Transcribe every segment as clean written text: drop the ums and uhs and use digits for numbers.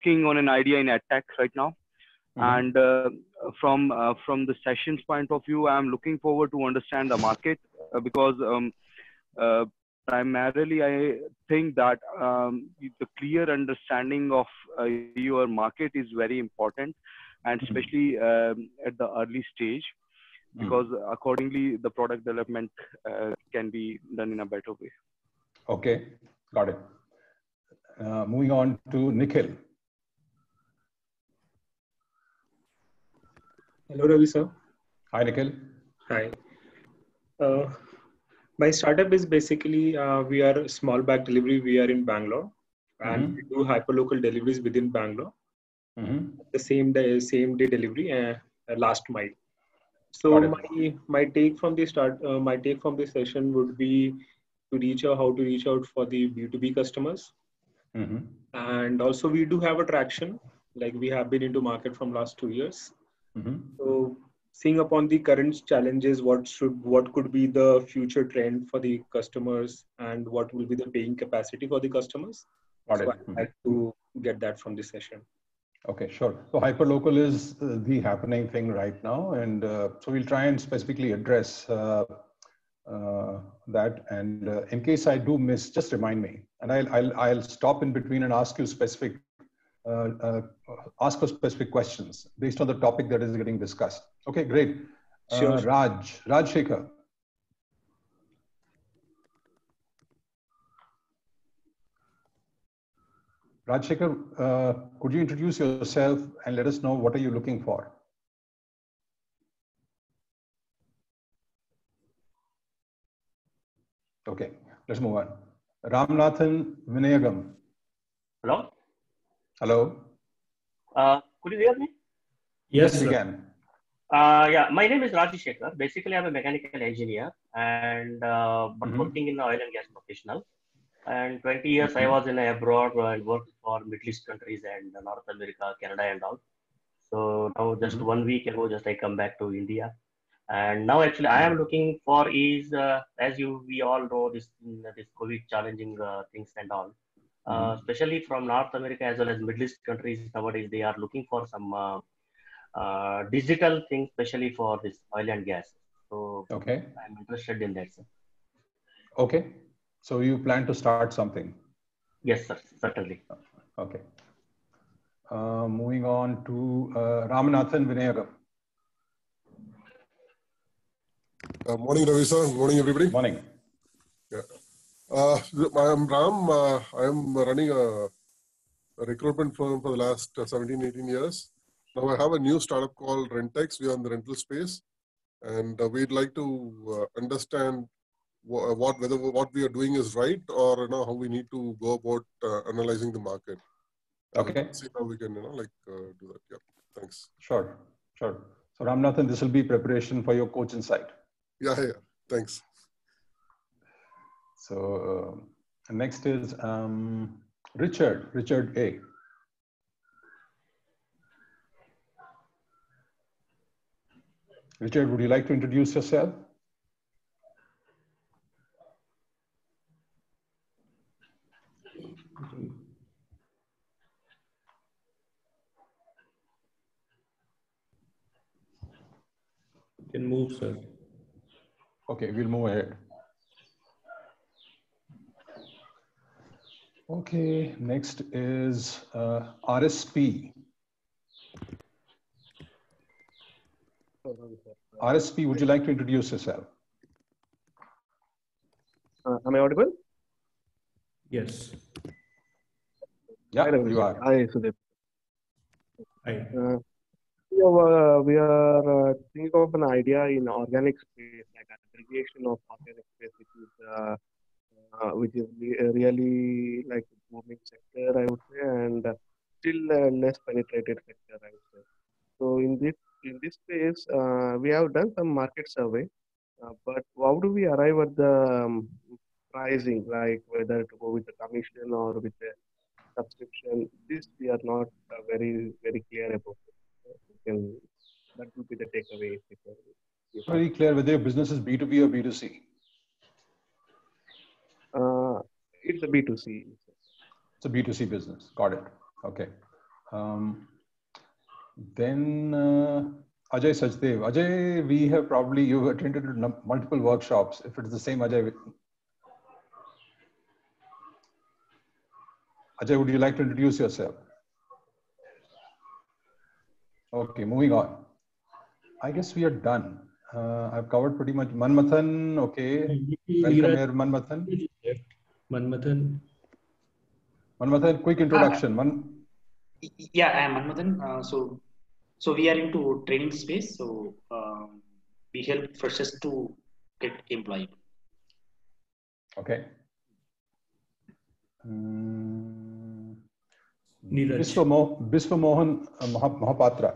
working on an idea in edtech right now. Mm-hmm. And from the sessions point of view, I'm looking forward to understand the market because uh, primarily I think that the clear understanding of your market is very important, and especially at the early stage, because accordingly the product development can be done in a better way. Okay, got it. Moving on to Nikhil. Hello, Ravi sir. Hi, Nikhil. Hi. My startup is basically we are small bag delivery. We are in Bangalore, and we do hyperlocal deliveries within Bangalore. The same day delivery, last mile. So my take from the my take from this session would be to reach out how to reach out for the B2B customers, and also we do have a traction. Like we have been into market from last 2 years. So seeing upon the current challenges, what could be the future trend for the customers, and what will be the paying capacity for the customers? So I'd like to get that from this session. Okay, sure. So hyperlocal is the happening thing right now, and so we'll try and specifically address that. And in case I do miss, just remind me, and I'll stop in between and ask you specific specific questions based on the topic that is getting discussed. Okay, great. Sure. Raj Shekhar. Raj Shekhar, could you introduce yourself and let us know what are you looking for? Okay, let's move on. Ramanathan Vinayagam. Hello? Hello. Could you hear me? Yes, we can. Yeah, my name is Rajesh Shekhar. Basically, I'm a mechanical engineer and but working in the oil and gas professional. And 20 years I was in abroad and worked for Middle East countries and North America, Canada and all. So now just 1 week ago, just I come back to India. And now actually I am looking for is, as we all know, this COVID challenging things and all. Especially from North America as well as Middle East countries nowadays, they are looking for some digital things, especially for this oil and gas. So okay, I'm interested in that, sir. Okay, so you plan to start something? Yes, sir, certainly. Okay. Moving on to Ramanathan Vinayagam. Morning, Ravi sir. Morning, everybody. Morning. Yeah. I'm Ram. I'm running a recruitment firm for the last 17, 18 years. Now I have a new startup called Rentex. We are in the rental space, and we'd like to understand whether what we are doing is right, or how we need to go about analyzing the market. Okay. See how we can do that. Yeah. Thanks. Sure. So Ramanathan, this will be preparation for your coach insight. Yeah. Thanks. So next is Richard A. Richard, would you like to introduce yourself? You can move, sir. Okay, we'll move ahead. Okay, next is RSP. RSP, would you like to introduce yourself? Am I audible? Yes. Yeah, you are. Hi, Sudhir. Hi. We are thinking of an idea in organic space, like aggregation of organic space, which is really like a booming sector, I would say, and still a less penetrated sector, I would say. So in this space, we have done some market survey, but how do we arrive at the pricing, like whether to go with the commission or with the subscription? This we are not very clear about. That would be the takeaway. Very clear whether your business is B2B or B2C. It's a B2C. It's a B2C business. Got it. Okay. Then Ajay Sachdev. Ajay, we have probably, you've attended multiple workshops. If it's the same Ajay. Ajay, would you like to introduce yourself? Okay, moving on. I guess we are done. I've covered pretty much. Manmathan, okay. Welcome here, Manmathan. Manmathan. Manmathan, quick introduction. Yeah, I am Manmathan. So we are into training space. So we help freshers to get employed. Okay. Neeraj. Biswa Mohan Mahapatra.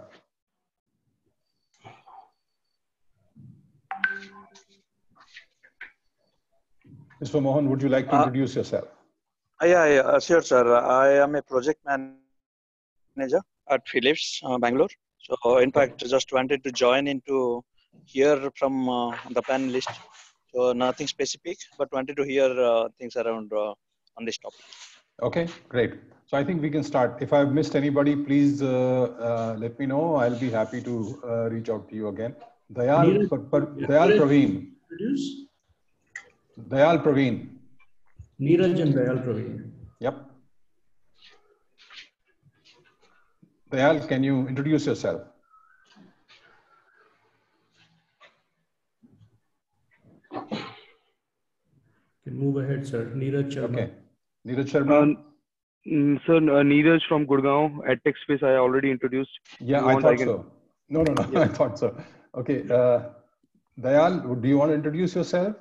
Mr. Mohan, would you like to introduce yourself? Yeah, sure, sir. I am a project manager at Philips, Bangalore. So, in fact, just wanted to join into hear from the panelist. So, nothing specific, but wanted to hear things around on this topic. Okay, great. So, I think we can start. If I've missed anybody, please let me know. I'll be happy to reach out to you again. Dayal Praveen. Dayal Praveen. Neeraj and Dayal Praveen. Yep. Dayal, can you introduce yourself? Can move ahead, sir. Neeraj Sharma. Okay. Neeraj Sharma. Sir, Neeraj from Gurgaon at TechSpace, I already introduced. Yeah, I thought so. No. Yeah. I thought so. Okay. Dayal, do you want to introduce yourself?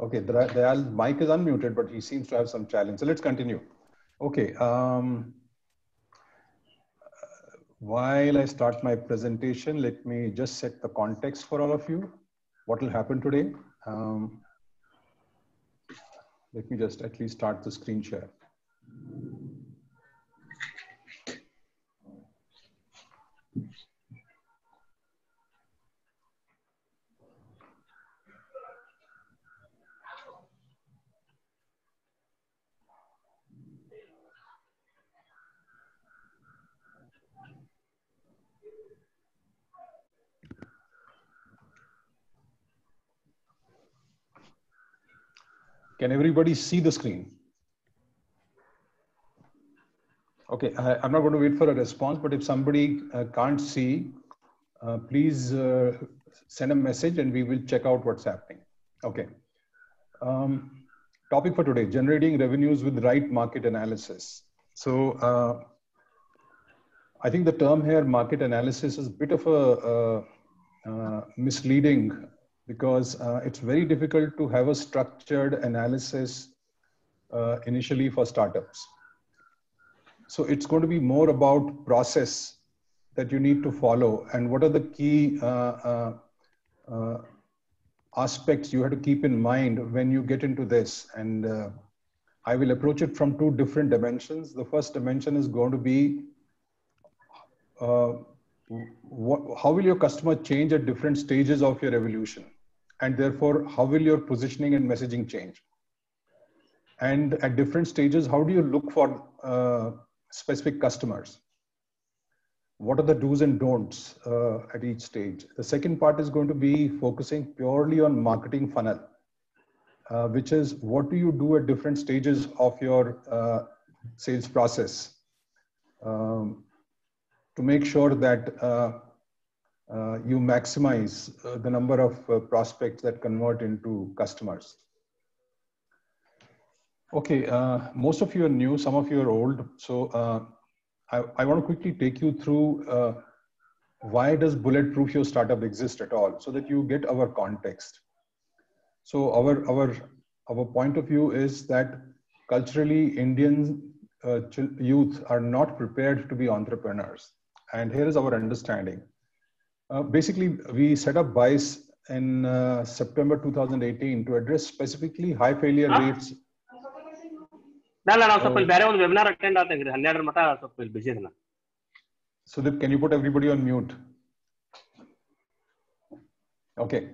Okay, Dayal, mic is unmuted, but he seems to have some challenge. So let's continue. Okay. While I start my presentation, let me just set the context for all of you. What will happen today? Let me just at least start the screen share. Can everybody see the screen? Okay, I'm not going to wait for a response, but if somebody can't see, please send a message and we will check out what's happening. Okay. Topic for today, generating revenues with right market analysis. So I think the term here, market analysis, is a bit of a misleading because it's very difficult to have a structured analysis initially for startups. So it's going to be more about process that you need to follow and what are the key aspects you have to keep in mind when you get into this. And I will approach it from two different dimensions. The first dimension is going to be how will your customer change at different stages of your evolution? And therefore, how will your positioning and messaging change? And at different stages, how do you look for specific customers? What are the do's and don'ts at each stage? The second part is going to be focusing purely on marketing funnel, which is what do you do at different stages of your sales process to make sure that you maximize the number of prospects that convert into customers. Okay, most of you are new, some of you are old. So I want to quickly take you through why does Bulletproof Your Startup exist at all, so that you get our context. So our point of view is that culturally Indian youth are not prepared to be entrepreneurs. And here is our understanding. Basically, we set up BICE in September 2018 to address specifically high failure rates. Sudip, can you put everybody on mute? Okay.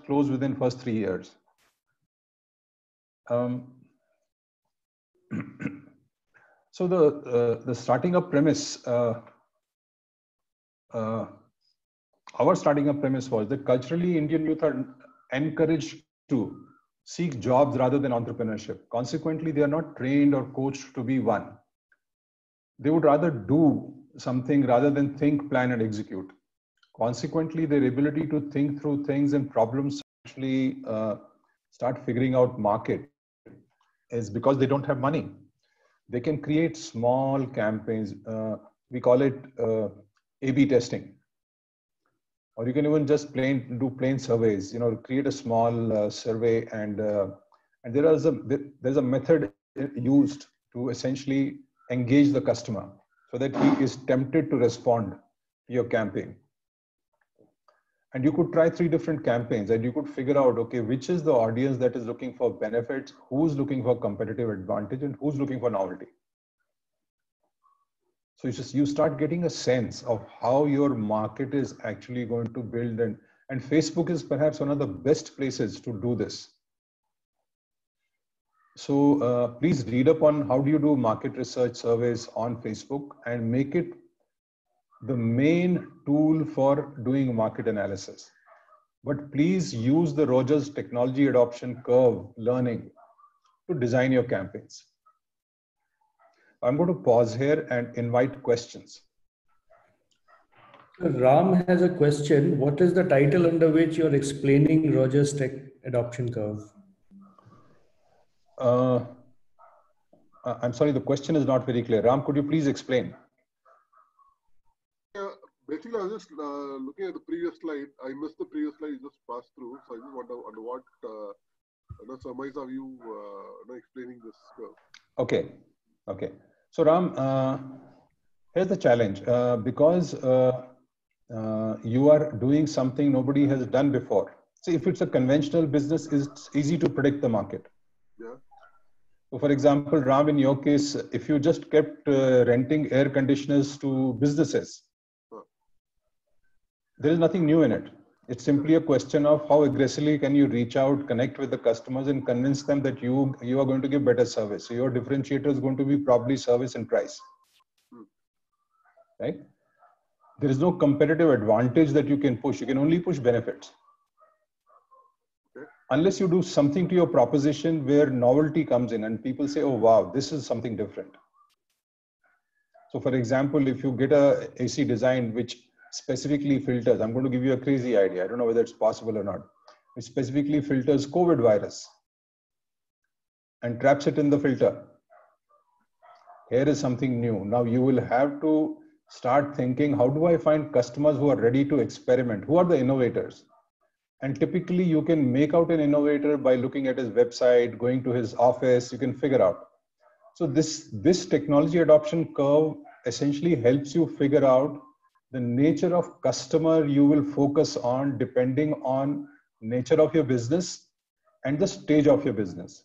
Close within first 3 years. So the starting up premise, our starting up premise was that culturally Indian youth are encouraged to seek jobs rather than entrepreneurship. Consequently, they are not trained or coached to be one. They would rather do something rather than think, plan, and execute. Consequently, their ability to think through things and problems actually start figuring out market is because they don't have money. They can create small campaigns. We call it A/B testing. Or you can even just do plain surveys, create a small survey and there's a method used to essentially engage the customer so that he is tempted to respond to your campaign. And you could try 3 different campaigns and you could figure out, okay, which is the audience that is looking for benefits, who's looking for competitive advantage, and who's looking for novelty. So you start getting a sense of how your market is actually going to build, and Facebook is perhaps one of the best places to do this. So please read up on how do you do market research surveys on Facebook and make it the main tool for doing market analysis. But please use the Rogers technology adoption curve learning to design your campaigns. I'm going to pause here and invite questions. Ram has a question. What is the title under which you're explaining Rogers Tech adoption curve? I'm sorry, the question is not very clear. Ram, could you please explain? Basically, I was just looking at the previous slide. I missed the previous slide, you just passed through. So I just wonder under what surmise are you explaining this curve? Okay. So Ram, here's the challenge. Because you are doing something nobody has done before. See, if it's a conventional business, it's easy to predict the market. Yeah. So for example, Ram, in your case, if you just kept renting air conditioners to businesses, there is nothing new in it. It's simply a question of how aggressively can you reach out, connect with the customers and convince them that you are going to give better service. So your differentiator is going to be probably service and price, right? There is no competitive advantage that you can push. You can only push benefits. Unless you do something to your proposition where novelty comes in and people say, oh, wow, this is something different. So for example, if you get a AC design which specifically filters, I'm going to give you a crazy idea. I don't know whether it's possible or not. It specifically filters COVID virus and traps it in the filter. Here is something new. Now you will have to start thinking, how do I find customers who are ready to experiment? Who are the innovators? And typically you can make out an innovator by looking at his website, going to his office, you can figure out. So this technology adoption curve essentially helps you figure out the nature of customer you will focus on depending on nature of your business and the stage of your business.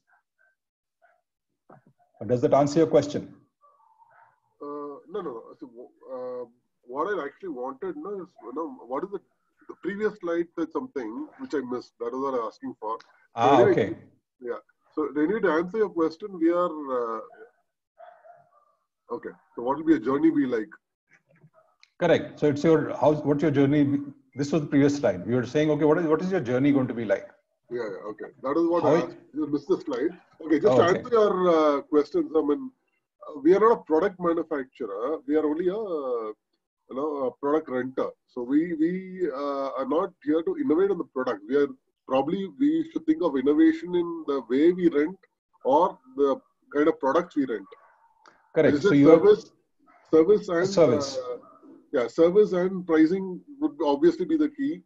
Does that answer your question? No. So, what I actually wanted is, what is the previous slide said something which I missed. That is what I'm asking for. So anyway, okay. Yeah. So anyway, to answer your question, we are okay. So what will be a journey be like? Correct. So it's what's your journey? This was the previous slide. We were saying, okay, what is your journey going to be like? Yeah. Okay. That is what I asked. You missed the slide. Okay. Just to answer your questions. I mean, we are not a product manufacturer. We are only a product renter. So we are not here to innovate on the product. We should think of innovation in the way we rent or the kind of products we rent. Correct. So service and pricing would obviously be the key.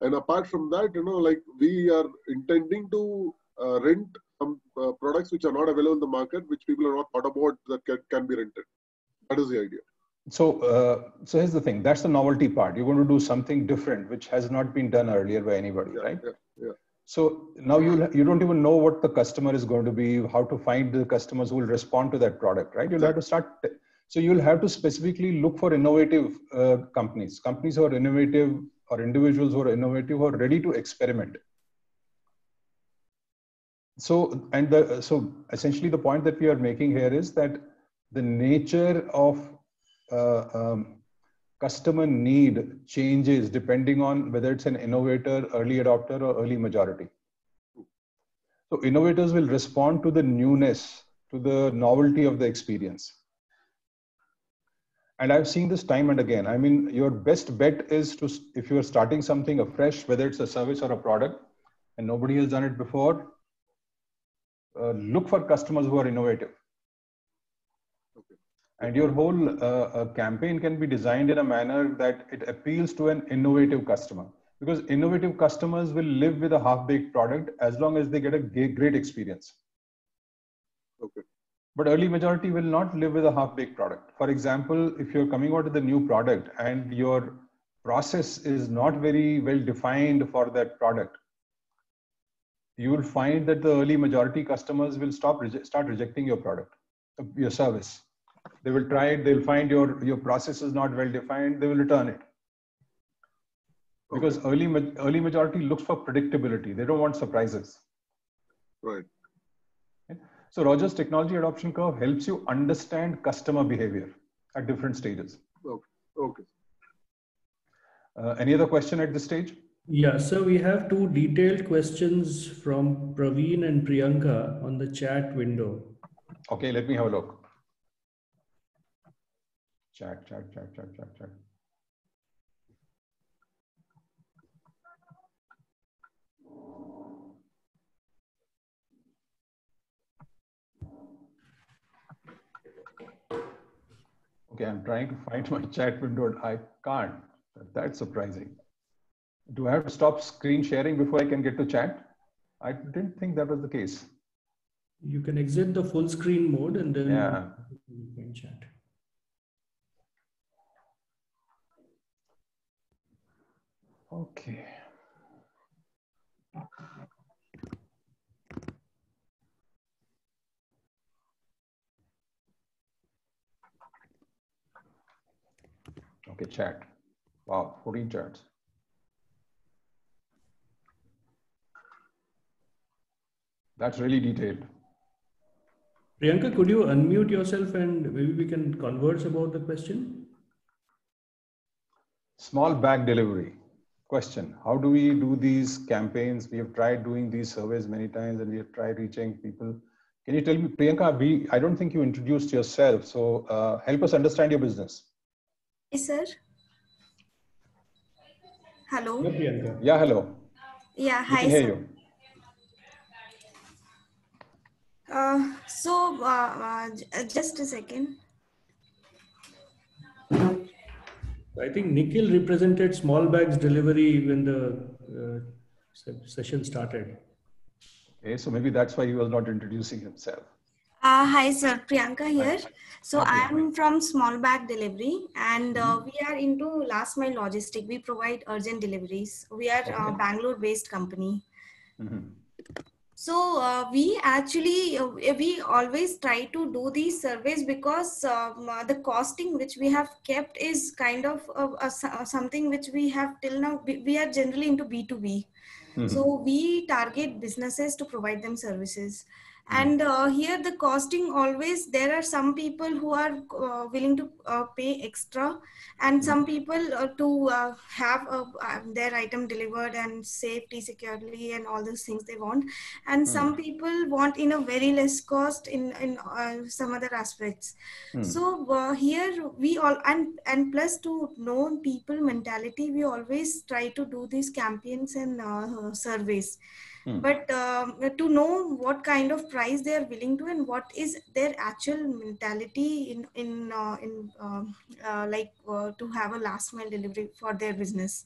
And apart from that, we are intending to rent some products which are not available in the market, which people are not thought about that can be rented. That is the idea. So here's the thing. That's the novelty part. You're going to do something different, which has not been done earlier by anybody, right? Yeah. So now you don't even know what the customer is going to be, how to find the customers who will respond to that product, right? You'll have to start. So you'll have to specifically look for innovative companies who are innovative or individuals who are innovative, who are ready to experiment. So essentially the point that we are making here is that the nature of customer need changes depending on whether it's an innovator, early adopter, or early majority. So innovators will respond to the newness, to the novelty of the experience. And I've seen this time and again. I mean, your best bet is to, if you're starting something afresh, whether it's a service or a product, and nobody has done it before, look for customers who are innovative. Okay. And your whole campaign can be designed in a manner that it appeals to an innovative customer, because innovative customers will live with a half-baked product as long as they get a great experience. Okay. But early majority will not live with a half-baked product. For example, if you're coming out with a new product and your process is not very well defined for that product, you will find that the early majority customers will start rejecting your product, your service. They will try it, they'll find your process is not well defined, they will return it. Because early majority looks for predictability. They don't want surprises. Right. So Rogers technology adoption curve helps you understand customer behavior at different stages. Okay. Okay. Any other question at this stage? Yeah, so we have two detailed questions from Praveen and Priyanka on the chat window. Okay, let me have a look. Chat. Okay, I'm trying to find my chat window. I can't. That's surprising. Do I have to stop screen sharing before I can get to chat? I didn't think that was the case. You can exit the full screen mode and then you can chat. Okay. Okay, chat. Wow, 14 chats. That's really detailed. Priyanka, could you unmute yourself and maybe we can converse about the question? Small bag delivery. Question. How do we do these campaigns? We have tried doing these surveys many times and we have tried reaching people. Can you tell me, Priyanka, I don't think you introduced yourself. So help us understand your business. Yes, sir. Hello. Yeah, Priyanka. Yeah, hello. Yeah, We hi, can hear sir. you. Just a second. I think Nikhil represented small bags delivery when the session started. Okay, so maybe that's why he was not introducing himself. Hi, sir. Priyanka here. Hi. So I'm from Small Bag Delivery, and we are into last mile logistic. We provide urgent deliveries. We are a Bangalore-based company. So we actually, we always try to do these surveys because the costing which we have kept is kind of something which we have till now, we are generally into B2B. So we target businesses to provide them services. And here the costing always, there are some people who are willing to pay extra, and some people to have their item delivered and safety, securely, and all those things they want. And some people want in a very less cost in some other aspects. So here we all, and plus to know people mentality, we always try to do these campaigns and surveys. But to know what kind of price they are willing to and what is their actual mentality to have a last mile delivery for their business.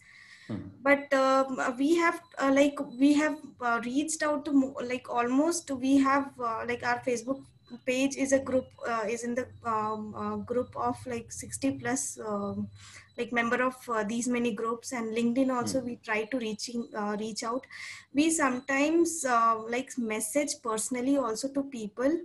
But we have reached out to almost we have our Facebook page is a group is in the group of 60 plus member of these many groups, and LinkedIn also we try to reach out. We sometimes message personally also to people,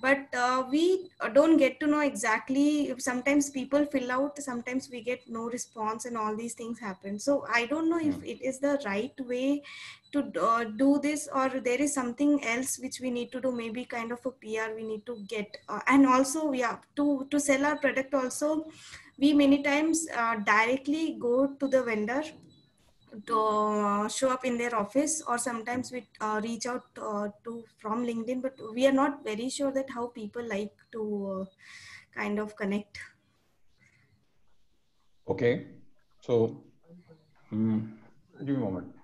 but we don't get to know exactly. Sometimes people fill out, sometimes we get no response, and all these things happen. So I don't know if it is the right way to do this, or there is something else which we need to do, maybe kind of a PR we need to get, and also to sell our product also, we many times directly go to the vendor to show up in their office, or sometimes we reach out to from LinkedIn, but we are not very sure that how people like to kind of connect. Okay, so give me a moment.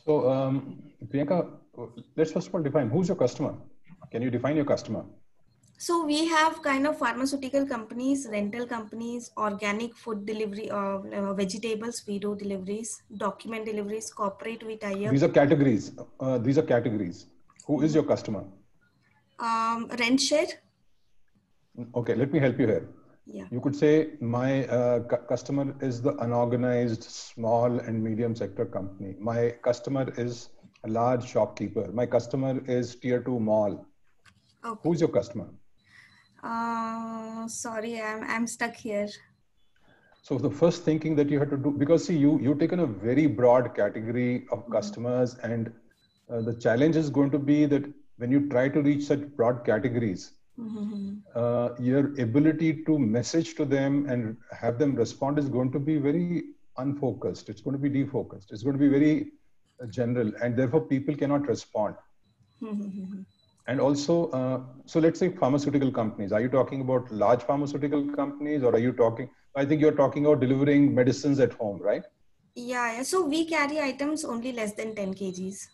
So Priyanka, let's first of all define who's your customer. Can you define your customer? So we have kind of pharmaceutical companies, rental companies, organic food delivery, vegetables, we do deliveries, document deliveries, corporate we tie up. These are categories. These are categories. Who is your customer? Rent share. Okay, let me help you here. Yeah. You could say my customer is the unorganized small and medium sector company. My customer is a large shopkeeper. My customer is tier 2 mall. Okay. Who's your customer? Sorry, I'm stuck here. So the first thinking that you have to do, because see, you've taken a very broad category of customers, and the challenge is going to be that when you try to reach such broad categories, your ability to message to them and have them respond is going to be very unfocused. It's going to be defocused. It's going to be very general, and therefore people cannot respond. And also, so let's say pharmaceutical companies. Are you talking about large pharmaceutical companies, or are you talking, I think you're talking about delivering medicines at home, right? Yeah. So we carry items only less than 10 kgs.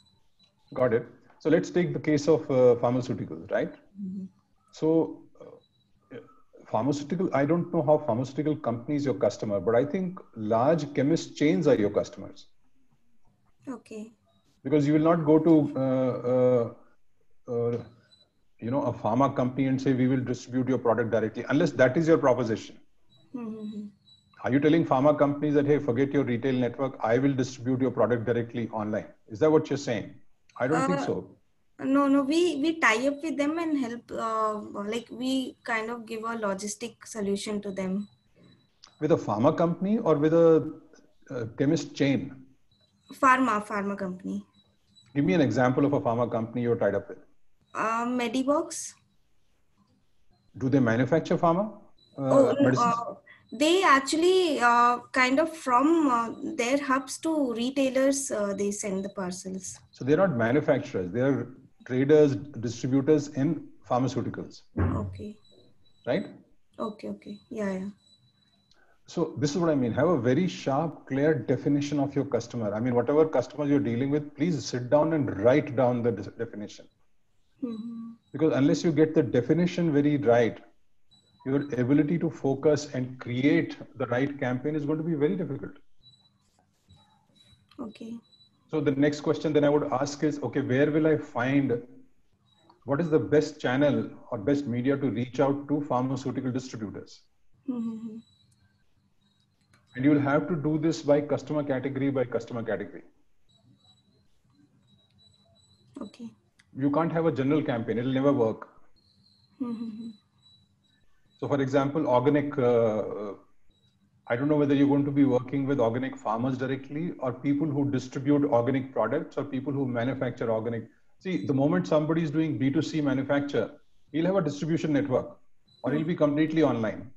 Got it. So let's take the case of pharmaceuticals, right? So pharmaceutical, I don't know how pharmaceutical companies your customer, but I think large chemist chains are your customers. Okay. Because you will not go to a pharma company and say we will distribute your product directly, unless that is your proposition. Are you telling pharma companies that, hey, forget your retail network, I will distribute your product directly online? Is that what you're saying? I don't think so. No, we tie up with them and help, like we kind of give a logistic solution to them. With a pharma company or with a chemist chain? Pharma company. Give me an example of a pharma company you're tied up with. Medibox. Do they manufacture pharma medicines? They actually kind of from their hubs to retailers, they send the parcels. So they're not manufacturers, they're traders, distributors in pharmaceuticals. Okay. Right? Okay. Yeah. So this is what I mean. Have a very sharp, clear definition of your customer. I mean, whatever customers you're dealing with, please sit down and write down the definition. Because unless you get the definition very right, your ability to focus and create the right campaign is going to be very difficult. Okay. So the next question then I would ask is, okay, where will I find, what is the best channel or best media to reach out to pharmaceutical distributors? And you will have to do this by customer category. Okay. You can't have a general campaign. It'll never work. So for example, organic, I don't know whether you're going to be working with organic farmers directly or people who distribute organic products or people who manufacture organic. See, the moment somebody is doing B2C manufacture, he'll have a distribution network or he'll be completely online.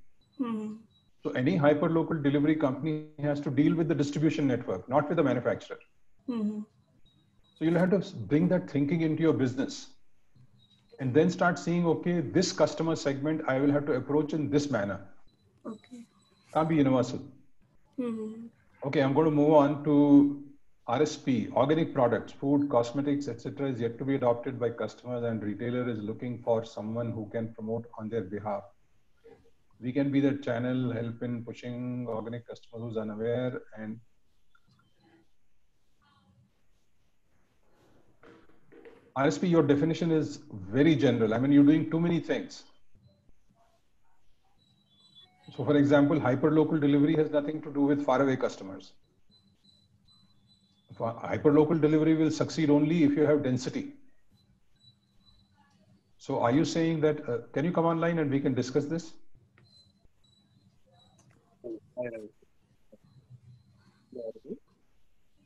So any hyper-local delivery company has to deal with the distribution network, not with the manufacturer. So you'll have to bring that thinking into your business and then start seeing, okay, this customer segment, I will have to approach in this manner. Okay. Can't be universal. Okay, I'm going to move on to RSP, organic products, food, cosmetics, etc. is yet to be adopted by customers, and retailer is looking for someone who can promote on their behalf. We can be the channel, help in pushing organic customers who's unaware. And RSP, your definition is very general. I mean, you're doing too many things. So for example, hyperlocal delivery has nothing to do with faraway customers. Hyperlocal delivery will succeed only if you have density. So are you saying that, can you come online and we can discuss this?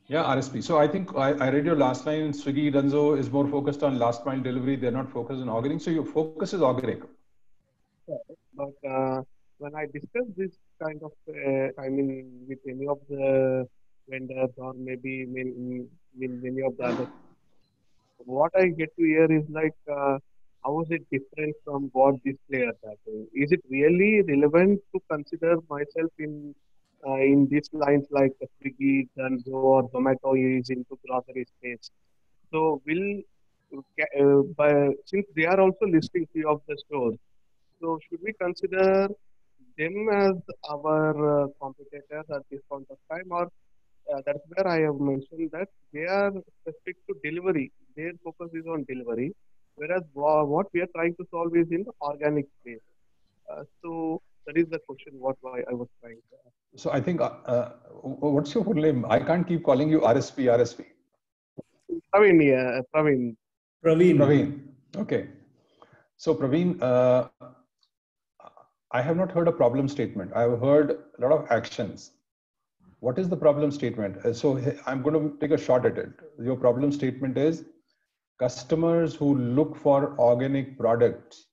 Yeah, RSP. So I think I read your last line. Swiggy, Dunzo is more focused on last mile delivery. They're not focused on organic. So your focus is organic. But when I discuss this kind of, I mean, with any of the vendors or maybe with many of the other, what I get to hear is like, how is it different from what these players are doing? Is it really relevant to consider myself in these lines like Swiggy, Dunzo, or Zomato is into grocery space? So since they are also listing few of the stores, so should we consider them as our competitors at this point of time, or that's where I have mentioned that they are specific to delivery. Their focus is on delivery, whereas what we are trying to solve is in the organic space. So that is the question what I was trying to ask. So I think, what's your full name? I can't keep calling you RSP. Praveen, yeah, Praveen. Praveen. Okay. So Praveen, I have not heard a problem statement. I have heard a lot of actions. What is the problem statement? So I'm going to take a shot at it. Your problem statement is customers who look for organic products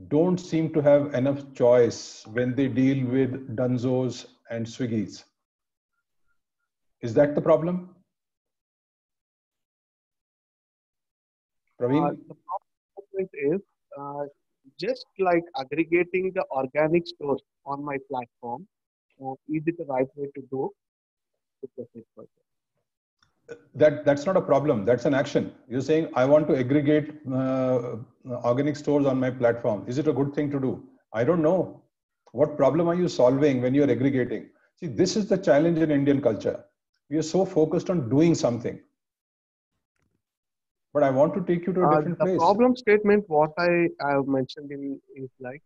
don't seem to have enough choice when they deal with Dunzos and Swiggies. Is that the problem? Praveen? The problem is just like aggregating the organic stores on my platform. Is it the right way to do? That's not a problem. That's an action. You're saying, I want to aggregate organic stores on my platform. Is it a good thing to do? I don't know. What problem are you solving when you're aggregating? See, this is the challenge in Indian culture. We are so focused on doing something. But I want to take you to a different place. The problem statement, what I have mentioned in is like,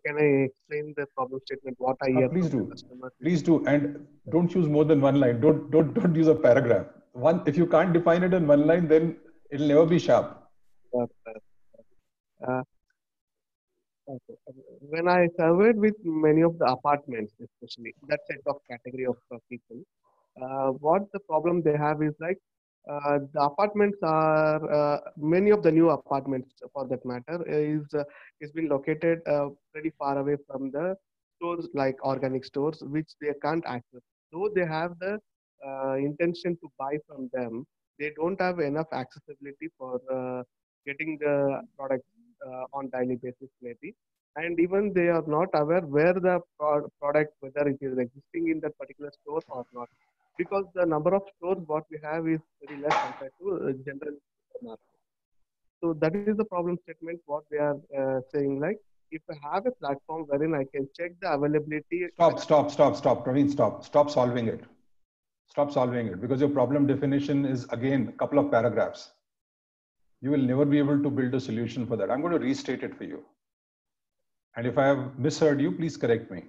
can I explain the problem statement? What I hear please from do. the customer? Please do, and don't use more than one line. Don't use a paragraph. If you can't define it in one line, then it'll never be sharp. Okay. When I surveyed with many of the apartments, especially that set of category of people, what the problem they have is like the apartments are many of the new apartments, for that matter, is been located pretty far away from the stores like organic stores, which they can't access. Though they have the intention to buy from them, they don't have enough accessibility for getting the products on daily basis maybe, and even they are not aware where the product, whether it is existing in that particular store or not, because the number of stores what we have is very less compared to general market. So that is the problem statement what we are saying, like if I have a platform wherein I can check the availability. Stop, Praveen, stop solving it. Stop solving it, because your problem definition is again a couple of paragraphs. You will never be able to build a solution for that. I'm going to restate it for you. And if I have misheard you, please correct me.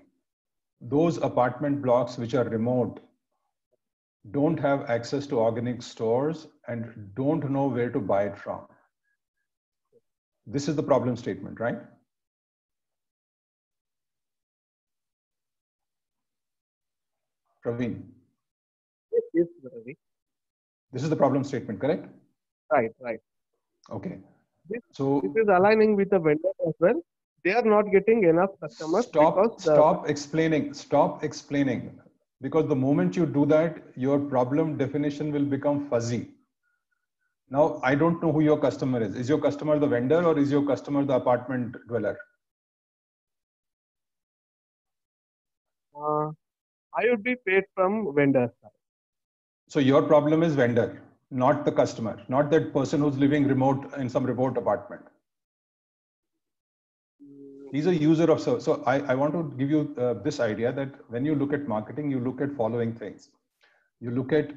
Those apartment blocks which are remote don't have access to organic stores and don't know where to buy it from. This is the problem statement, right? Praveen. Yes, Ravi. This is the problem statement, correct? Right. Okay. This is aligning with the vendor as well. They are not getting enough customers. Stop explaining. Because the moment you do that, your problem definition will become fuzzy. Now, I don't know who your customer is. Is your customer the vendor or is your customer the apartment dweller? I would be paid from vendor side. So your problem is vendor, not the customer, not that person who's living remote in some remote apartment. He's a user of service. So I want to give you this idea that when you look at marketing, you look at following things. You look at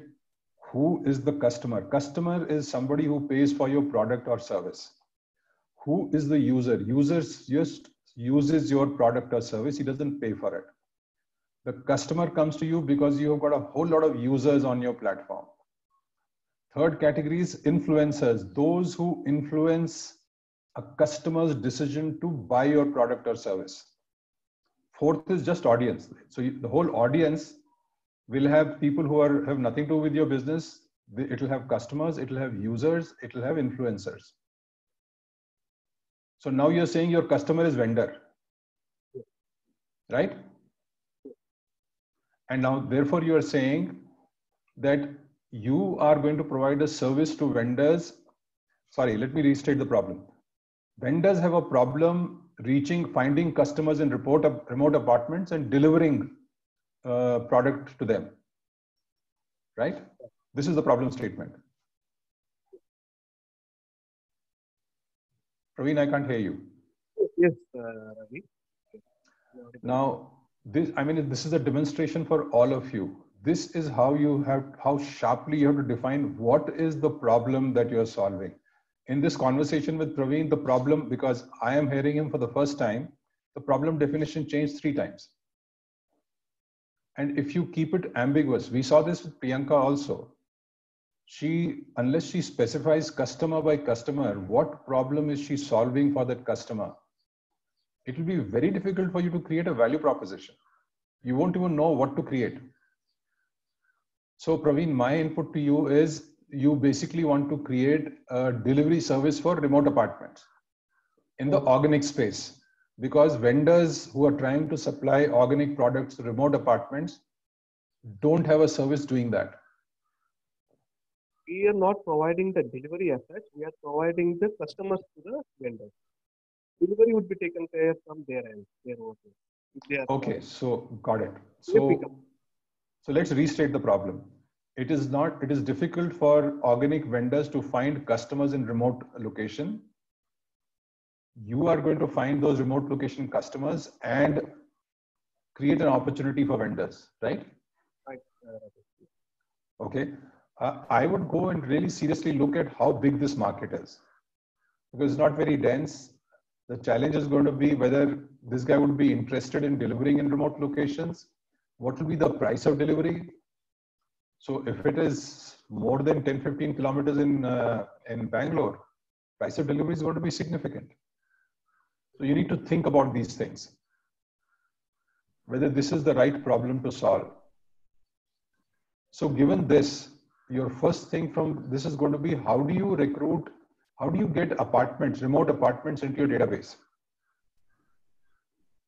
who is the customer. Customer is somebody who pays for your product or service. Who is the user? User just uses your product or service. He doesn't pay for it. The customer comes to you because you have got a whole lot of users on your platform. Third category is influencers, those who influence a customer's decision to buy your product or service. Fourth is just audience. So the whole audience will have people who have nothing to do with your business. It will have customers, it will have users, it will have influencers. So now you're saying your customer is vendor, right? And now therefore you are saying that you are going to provide a service to vendors. Sorry, let me restate the problem. Vendors have a problem finding customers in remote apartments and delivering product to them, right? This is the problem statement. Praveen, I can't hear you. Yes, Ravi. Now, this is a demonstration for all of you. This is how sharply you have to define what is the problem that you're solving. In this conversation with Praveen, the problem, because I am hearing him for the first time, the problem definition changed 3 times. And if you keep it ambiguous, we saw this with Priyanka also. Unless she specifies customer by customer, what problem is she solving for that customer? It will be very difficult for you to create a value proposition. You won't even know what to create. So Praveen, my input to you is, you basically want to create a delivery service for remote apartments in the organic space, because vendors who are trying to supply organic products to remote apartments don't have a service doing that. We are not providing the delivery as such. We are providing the customers to the vendors. Delivery would be taken care from their end. Okay, so got it. So let's restate the problem. It is difficult for organic vendors to find customers in remote location. You are going to find those remote location customers and create an opportunity for vendors, right? Right. Okay. I would go and really seriously look at how big this market is, because it's not very dense. The challenge is going to be whether this guy would be interested in delivering in remote locations. What will be the price of delivery? So if it is more than 10-15 kilometers in Bangalore, price of delivery is going to be significant. So you need to think about these things, whether this is the right problem to solve. So given this, your first thing from this is going to be, how do you recruit, how do you get apartments, remote apartments into your database?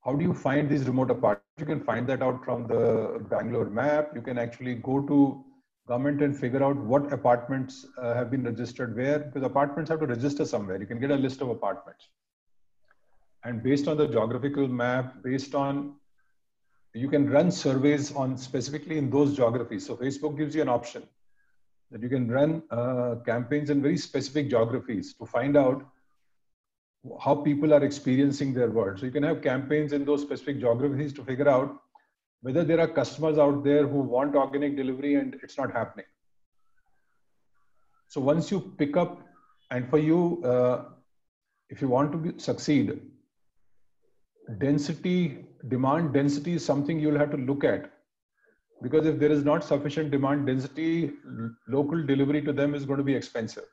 How do you find these remote apartments? You can find that out from the Bangalore map. You can actually go to government and figure out what apartments have been registered where, because apartments have to register somewhere. You can get a list of apartments. And based on the geographical map, you can run surveys on specifically in those geographies. So Facebook gives you an option that you can run campaigns in very specific geographies to find out how people are experiencing their world. So you can have campaigns in those specific geographies to figure out whether there are customers out there who want organic delivery and it's not happening. So once you pick up, and for you, if you want to succeed, demand density is something you'll have to look at. Because if there is not sufficient demand density, local delivery to them is going to be expensive.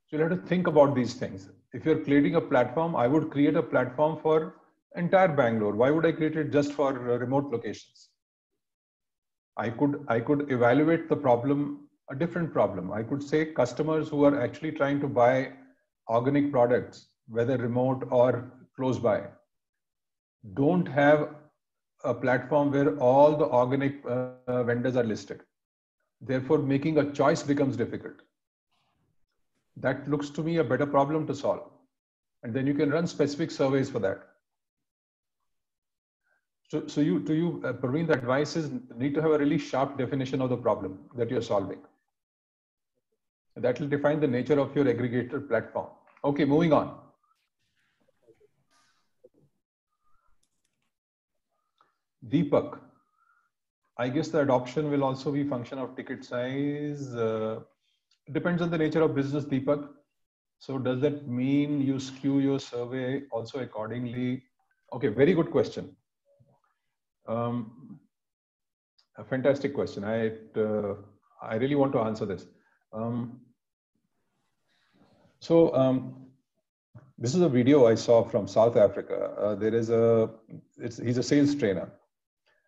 So you'll have to think about these things. If you're creating a platform, I would create a platform for entire Bangalore. Why would I create it just for remote locations? I could evaluate the problem, a different problem. I could say customers who are actually trying to buy organic products, whether remote or close by, don't have a platform where all the organic vendors are listed. Therefore, making a choice becomes difficult. That looks to me a better problem to solve. And then you can run specific surveys for that. So Praveen, the advice is need to have a really sharp definition of the problem that you're solving. That will define the nature of your aggregator platform. Okay, moving on. Deepak, I guess the adoption will also be function of ticket size. Depends on the nature of business, Deepak. So does that mean you skew your survey also accordingly? Okay, very good question. A fantastic question. I really want to answer this. This is a video I saw from South Africa. He's a sales trainer,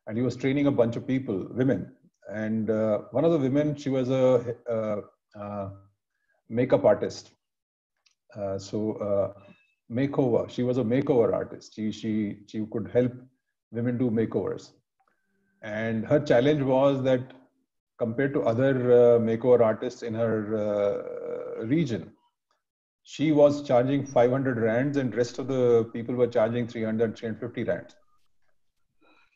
and he was training a bunch of people, women. And one of the women, she was a makeup artist. Makeover. She was a makeover artist. She could help women do makeovers. And her challenge was that compared to other makeover artists in her region, she was charging 500 rands and rest of the people were charging 300, 350 rands.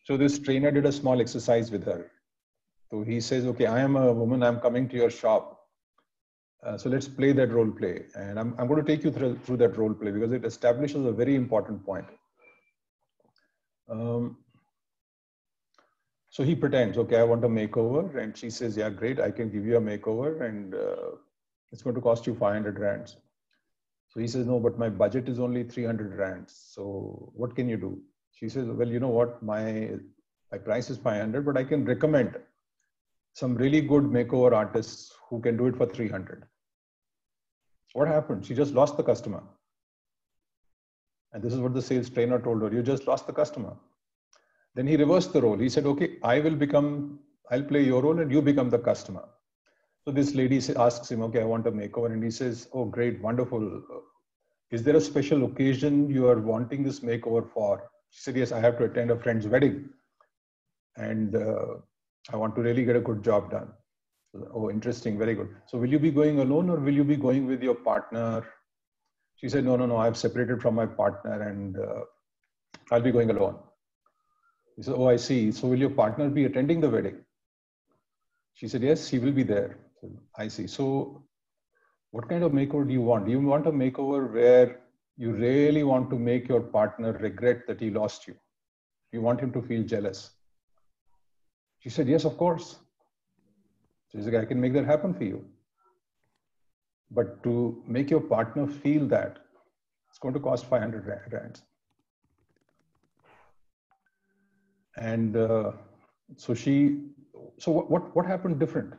So this trainer did a small exercise with her. So he says, okay, I am a woman, I'm coming to your shop. So let's play that role play. And I'm going to take you through that role play because it establishes a very important point. So he pretends, okay, I want a makeover. And she says, yeah, great, I can give you a makeover and it's going to cost you 500 rands. So he says, no, but my budget is only 300 rands. So what can you do? She says, well, you know what, my price is 500, but I can recommend some really good makeover artists who can do it for 300. What happened? She just lost the customer. And this is what the sales trainer told her, you just lost the customer. Then he reversed the role. He said, okay, I'll play your role and you become the customer. So this lady asks him, okay, I want a makeover. And he says, oh, great, wonderful. Is there a special occasion you are wanting this makeover for? She said, yes, I have to attend a friend's wedding. And I want to really get a good job done. Oh, interesting, very good. So will you be going alone or will you be going with your partner? She said, no, I've separated from my partner and I'll be going alone. He said, oh, I see. So will your partner be attending the wedding? She said, yes, he will be there. So, I see. So what kind of makeover do you want? Do you want a makeover where you really want to make your partner regret that he lost you? You want him to feel jealous? She said, yes, of course. She said, I can make that happen for you. But to make your partner feel that, it's going to cost 500 rands. And so what happened different?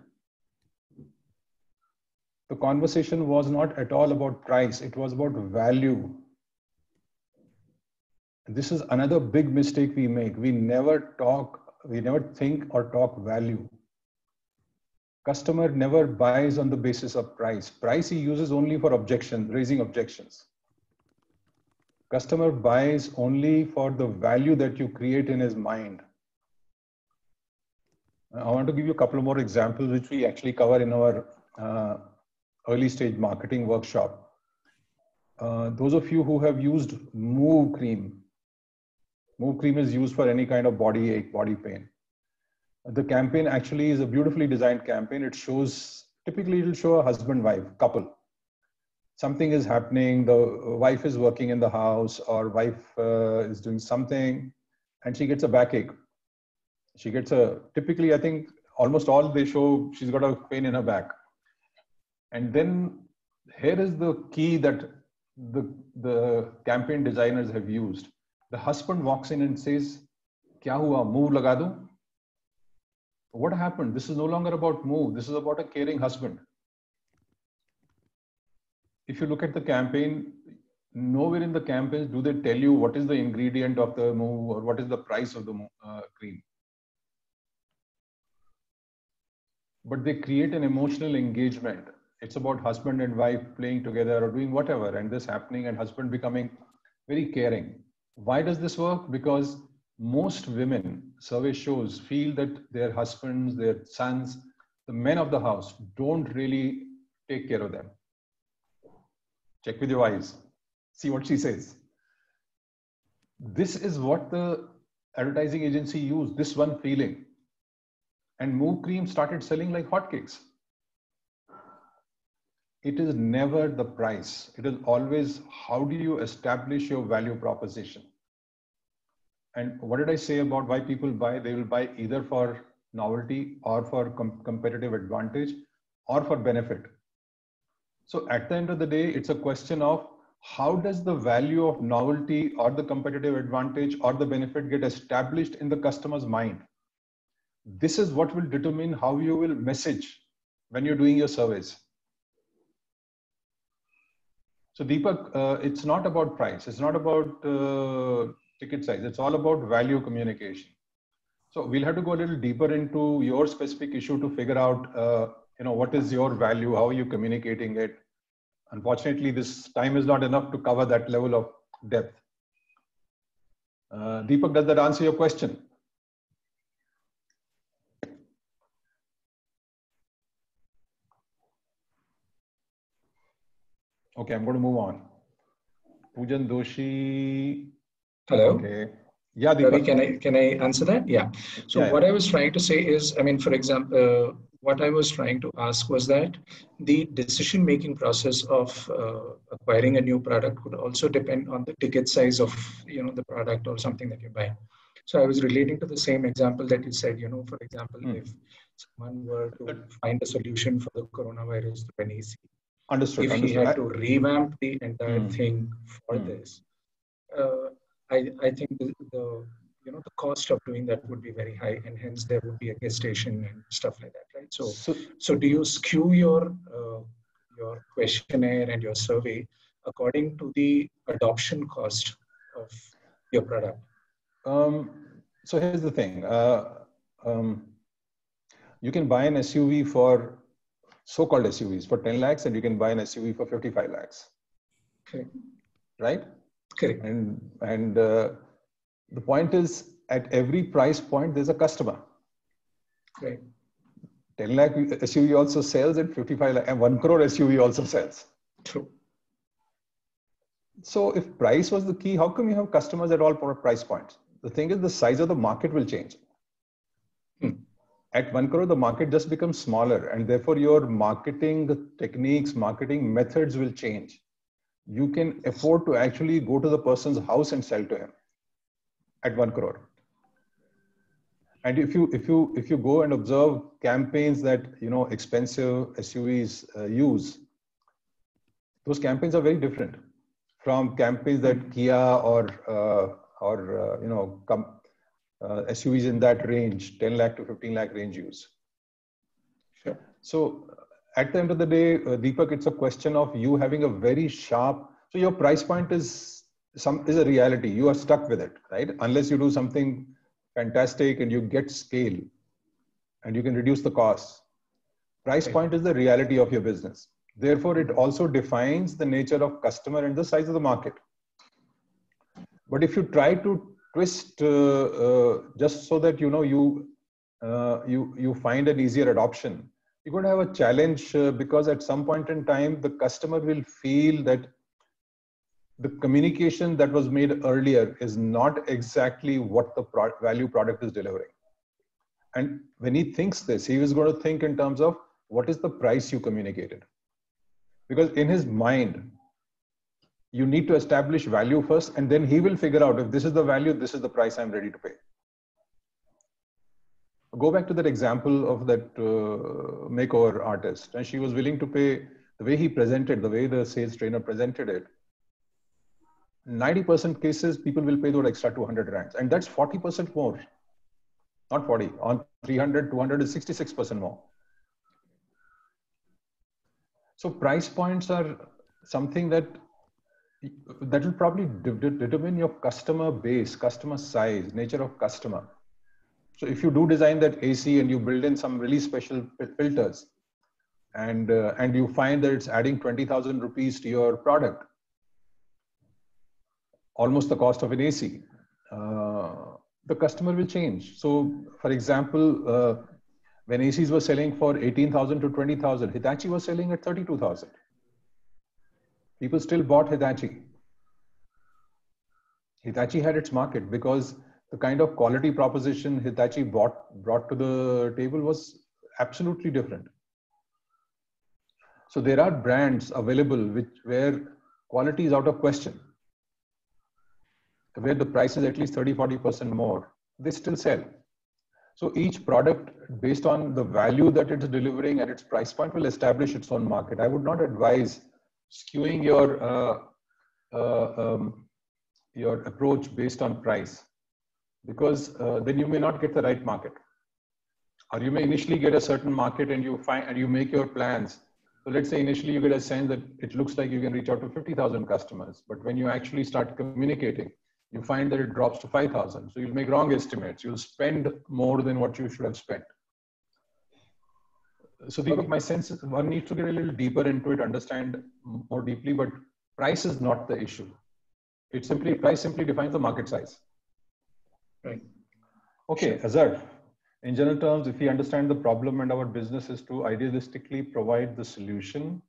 The conversation was not at all about price. It was about value. This is another big mistake we make. We never think or talk value. Customer never buys on the basis of price. Price he uses only for raising objections. Customer buys only for the value that you create in his mind. I want to give you a couple of more examples which we actually cover in our early stage marketing workshop. Those of you who have used Move Cream. Move Cream is used for any kind of body ache, body pain. The campaign actually is a beautifully designed campaign. Typically it'll show a husband-wife couple. Something is happening, the wife is working in the house or wife is doing something and she gets a backache. Typically I think almost all they show, she's got a pain in her back. And then here is the key that the campaign designers have used. The husband walks in and says, "Kya hua? Move laga do?" What happened? This is no longer about move. This is about a caring husband. If you look at the campaign, nowhere in the campaigns do they tell you what is the ingredient of the move or what is the price of the cream. But they create an emotional engagement. It's about husband and wife playing together or doing whatever, and this happening and husband becoming very caring. Why does this work? Because most women, survey shows, feel that their husbands, their sons, the men of the house don't really take care of them. Check with your eyes. See what she says. This is what the advertising agency used, this one feeling. And Move Cream started selling like hotcakes. It is never the price. It is always how do you establish your value proposition. And what did I say about why people buy? They will buy either for novelty or for competitive advantage or for benefit. So at the end of the day, it's a question of how does the value of novelty or the competitive advantage or the benefit get established in the customer's mind? This is what will determine how you will message when you're doing your surveys? So Deepak, it's not about price. It's not about ticket size. It's all about value communication. So we'll have to go a little deeper into your specific issue to figure out, what is your value? How are you communicating it? Unfortunately, this time is not enough to cover that level of depth. Deepak, does that answer your question? Okay, I'm going to move on. Pujan Doshi. Hello. Okay. Yeah, Deepak. Ravi, can I answer that? Yeah. So yeah, what I was trying to say is, I mean, for example, what I was trying to ask was that the decision-making process of acquiring a new product would also depend on the ticket size of, the product or something that you buy. So I was relating to the same example that you said, for example, if someone were to find a solution for the coronavirus through an AC, Understood. He had to revamp the entire thing for this, I think the cost of doing that would be very high, and hence there would be a gestation and stuff like that, right? So do you skew your questionnaire and your survey according to the adoption cost of your product? So here's the thing. You can buy an SUV for so-called SUVs for 10 lakhs, and you can buy an SUV for 55 lakhs. Okay. Right? Correct. And the point is, at every price point, there's a customer. Right. 10 lakh SUV also sells, and 55 lakh, and 1 crore SUV also sells. True. So if price was the key, how come you have customers at all price points? The thing is, the size of the market will change. At 1 crore, the market just becomes smaller, and therefore your marketing techniques, marketing methods will change. You can afford to actually go to the person's house and sell to him at 1 crore. And if you go and observe campaigns that expensive SUVs use, those campaigns are very different from campaigns that Kia or SUVs in that range, 10 lakh to 15 lakh range use. Sure. So at the end of the day, Deepak, it's a question of you having a very sharp, so your price point is a reality. You are stuck with it, right? Unless you do something fantastic and you get scale and you can reduce the costs. Price point is the reality of your business. Therefore, it also defines the nature of customer and the size of the market. But if you try to twist just so that you find an easier adoption, you're going to have a challenge because at some point in time the customer will feel that the communication that was made earlier is not exactly what the value product is delivering. And when he thinks this, he is going to think in terms of what is the price you communicated, because in his mind you need to establish value first, and then he will figure out if this is the value, this is the price I'm ready to pay. Go back to that example of that makeover artist, and she was willing to pay the way he presented, the way the sales trainer presented it. 90% cases, people will pay that extra 200 rands, and that's 40% more. Not 40, on 300, 200 is 66% more. So price points are something that will probably determine your customer base, customer size, nature of customer. So if you do design that AC and you build in some really special filters, and you find that it's adding 20,000 rupees to your product, almost the cost of an AC, the customer will change. So for example, when ACs were selling for 18,000 to 20,000, Hitachi was selling at 32,000. People still bought Hitachi. Hitachi had its market because the kind of quality proposition Hitachi brought to the table was absolutely different. So there are brands available where quality is out of question, where the price is at least 30-40% more. They still sell. So each product, based on the value that it's delivering at its price point, will establish its own market. I would not advise skewing your approach based on price, because then you may not get the right market. Or you may initially get a certain market and you make your plans. So let's say initially you get a sense that it looks like you can reach out to 50,000 customers, but when you actually start communicating, you find that it drops to 5,000. So you'll make wrong estimates. You'll spend more than what you should have spent. So my sense is one needs to get a little deeper into it, understand more deeply, but price is not the issue. Price simply defines the market size. Right. Okay, Azhar. In general terms, if we understand the problem and our business is to idealistically provide the solution,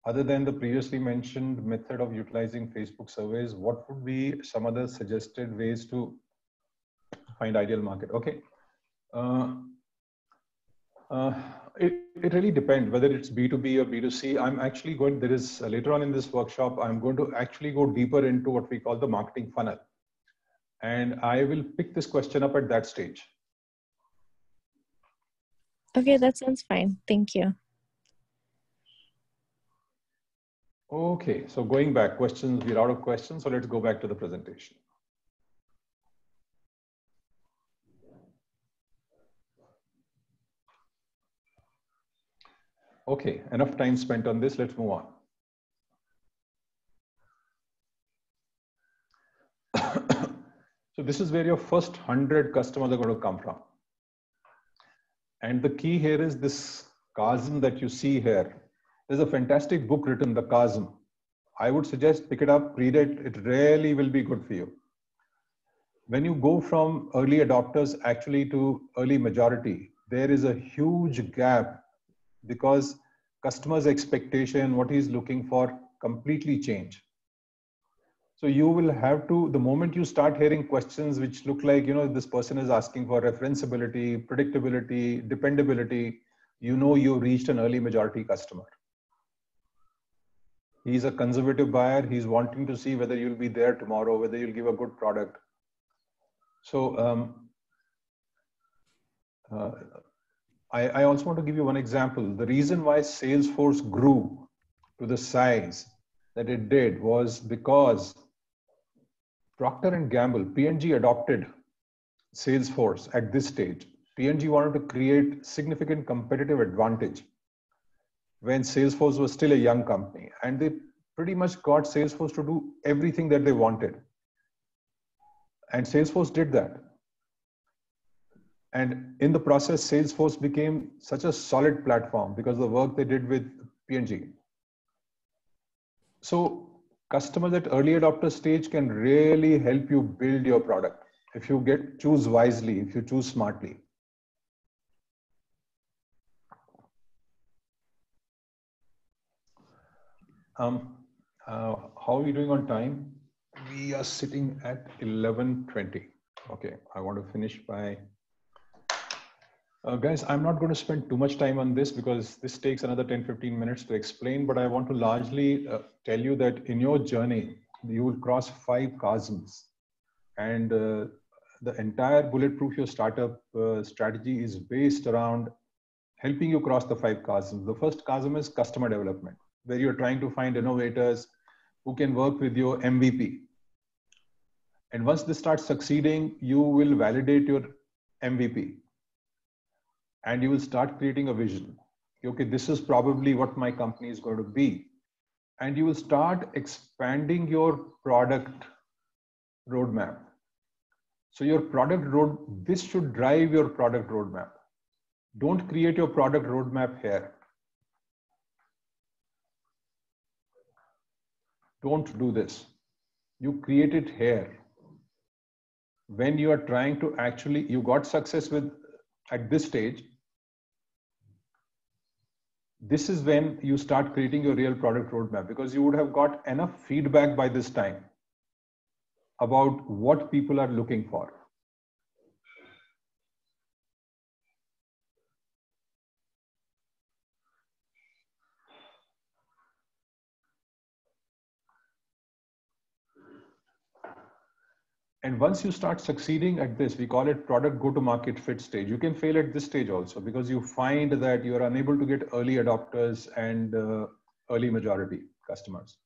other than the previously mentioned method of utilizing Facebook surveys, what would be some other suggested ways to find ideal market? Okay. It really depends whether it's B2B or B2C. I'm actually going, there is later on in this workshop, I'm going to actually go deeper into what we call the marketing funnel. And I will pick this question up at that stage. Okay, that sounds fine. Thank you. Okay, so going back, questions, we're out of questions. So let's go back to the presentation. Okay, enough time spent on this. Let's move on. So this is where your first 100 customers are going to come from. And the key here is this chasm that you see here. There's a fantastic book written, The Chasm. I would suggest pick it up, read it. It really will be good for you. When you go from early adopters actually to early majority, there is a huge gap because customers' expectation, what he's looking for, completely change. So you will have to, the moment you start hearing questions which look like, you know, this person is asking for referenceability, predictability, dependability, you know you reached an early majority customer. He's a conservative buyer. He's wanting to see whether you'll be there tomorrow, whether you'll give a good product. So I also want to give you one example. The reason why Salesforce grew to the size that it did was because Procter & Gamble, P&G adopted Salesforce at this stage. P&G wanted to create significant competitive advantage when Salesforce was still a young company. And they pretty much got Salesforce to do everything that they wanted. And Salesforce did that. And in the process, Salesforce became such a solid platform because of the work they did with P&G. So customers at early adopter stage can really help you build your product if you choose wisely, if you choose smartly. How are we doing on time? We are sitting at 11:20. Okay, I want to finish by... guys, I'm not going to spend too much time on this because this takes another 10-15 minutes to explain, but I want to largely tell you that in your journey, you will cross 5 chasms. And the entire Bulletproof Your Startup strategy is based around helping you cross the 5 chasms. The first chasm is customer development, where you're trying to find innovators who can work with your MVP. And once this starts succeeding, you will validate your MVP. And you will start creating a vision. Okay, this is probably what my company is going to be. And you will start expanding your product roadmap. So your this should drive your product roadmap. Don't create your product roadmap here. Don't do this. You create it here. When you are trying to actually, you got success with at this stage, this is when you start creating your real product roadmap, because you would have got enough feedback by this time about what people are looking for. And once you start succeeding at this, we call it product go-to-market fit stage. You can fail at this stage also because you find that you are unable to get early adopters and early majority customers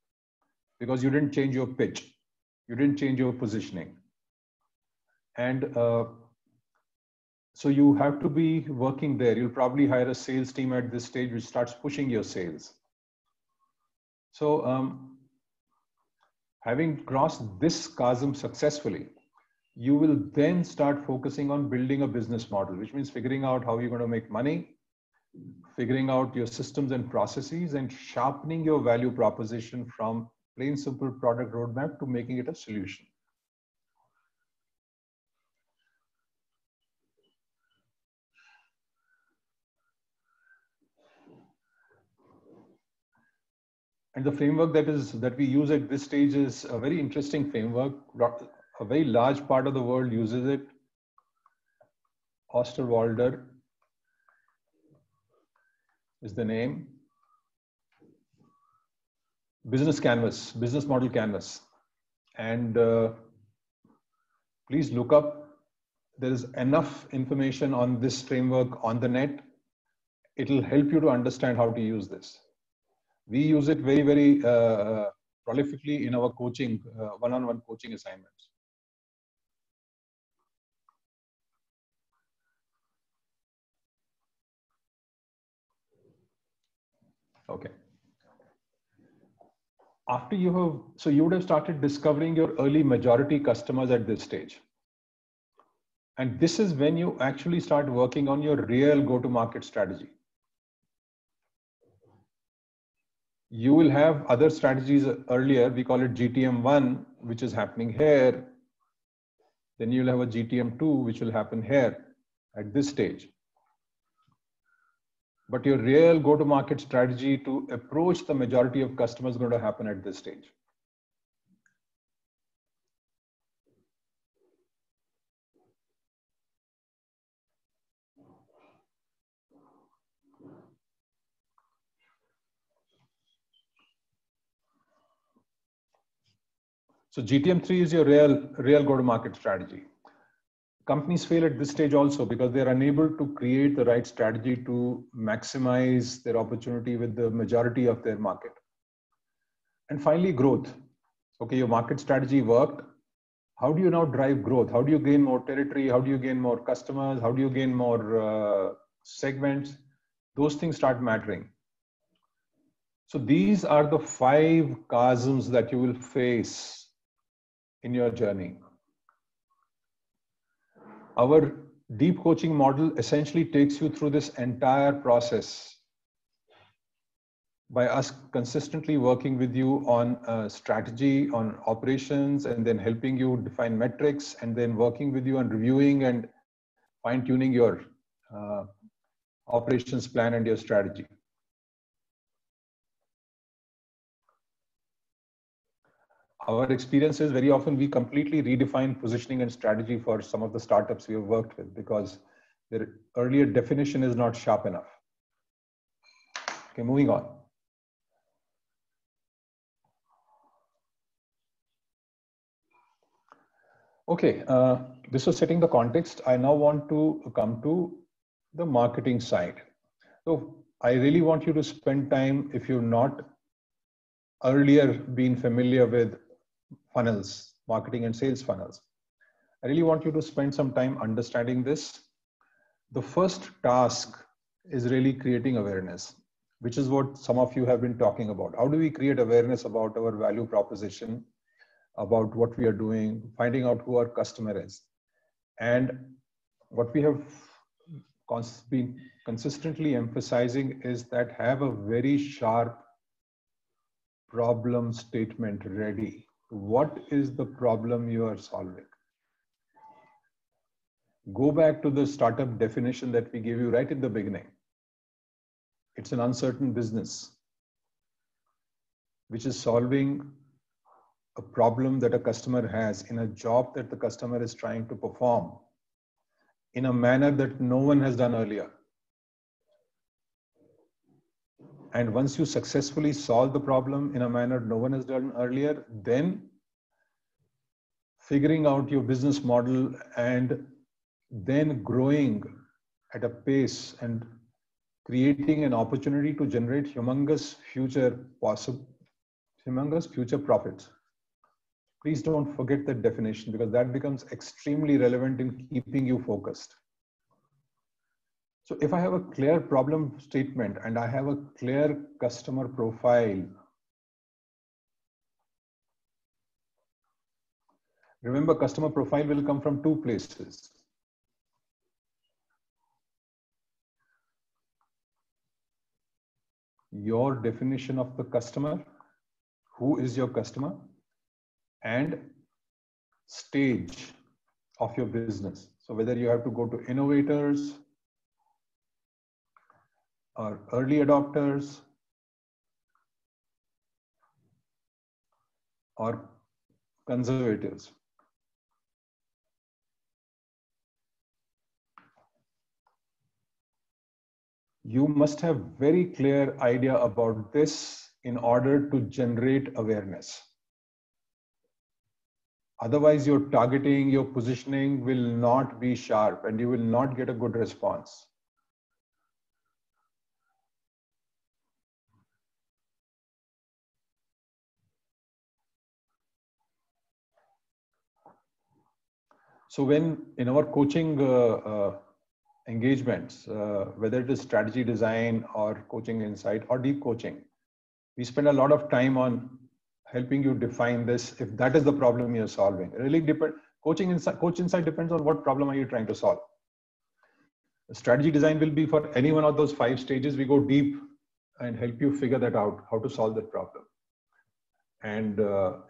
because you didn't change your pitch. You didn't change your positioning. And So you have to be working there. You'll probably hire a sales team at this stage, which starts pushing your sales. So having crossed this chasm successfully, you will then start focusing on building a business model, which means figuring out how you're going to make money, figuring out your systems and processes, and sharpening your value proposition from plain simple product roadmap to making it a solution. And the framework that we use at this stage is a very interesting framework. A very large part of the world uses it. Osterwalder is the name. Business Canvas, business model canvas. And please look up. There is enough information on this framework on the net. It'll help you to understand how to use this. We use it very, very prolifically in our coaching, one-on-one coaching assignments. Okay. After you have, so you would have started discovering your early majority customers at this stage. And this is when you actually start working on your real go-to-market strategy. You will have other strategies earlier. We call it GTM1, which is happening here. Then you'll have a GTM2, which will happen here at this stage. But your real go-to-market strategy to approach the majority of customers is going to happen at this stage. So GTM3 is your real go-to-market strategy. Companies fail at this stage also because they're unable to create the right strategy to maximize their opportunity with the majority of their market. And finally, growth. Okay, your market strategy worked. How do you now drive growth? How do you gain more territory? How do you gain more customers? How do you gain more segments? Those things start mattering. So these are the 5 chasms that you will face in your journey. Our deep coaching model essentially takes you through this entire process by us consistently working with you on strategy, on operations, and then helping you define metrics, and then working with you on reviewing and fine-tuning your operations plan and your strategy. Our experience is very often we completely redefine positioning and strategy for some of the startups we have worked with because their earlier definition is not sharp enough. Okay, moving on. Okay, this was setting the context. I now want to come to the marketing side. So I really want you to spend time, if you've not earlier been familiar with funnels, marketing and sales funnels. I really want you to spend some time understanding this. The first task is really creating awareness, which is what some of you have been talking about. How do we create awareness about our value proposition, about what we are doing, finding out who our customer is? And what we have been consistently emphasizing is that have a very sharp problem statement ready. What is the problem you are solving? Go back to the startup definition that we gave you right in the beginning. It's an uncertain business, which is solving a problem that a customer has in a job that the customer is trying to perform in a manner that no one has done earlier. And once you successfully solve the problem in a manner no one has done earlier, then figuring out your business model and then growing at a pace and creating an opportunity to generate humongous future profits. Please don't forget that definition because that becomes extremely relevant in keeping you focused. So if I have a clear problem statement and I have a clear customer profile, remember customer profile will come from two places. Your definition of the customer, who is your customer, and stage of your business. So whether you have to go to innovators or early adopters or conservatives. You must have very clear idea about this in order to generate awareness. Otherwise, your targeting, your positioning will not be sharp and you will not get a good response. So when in our coaching engagements, whether it is strategy design or coaching insight or deep coaching, we spend a lot of time on helping you define this if that is the problem you're solving. It really depends. Coach insight depends on what problem are you trying to solve. The strategy design will be for any one of those 5 stages. We go deep and help you figure that out, how to solve that problem. And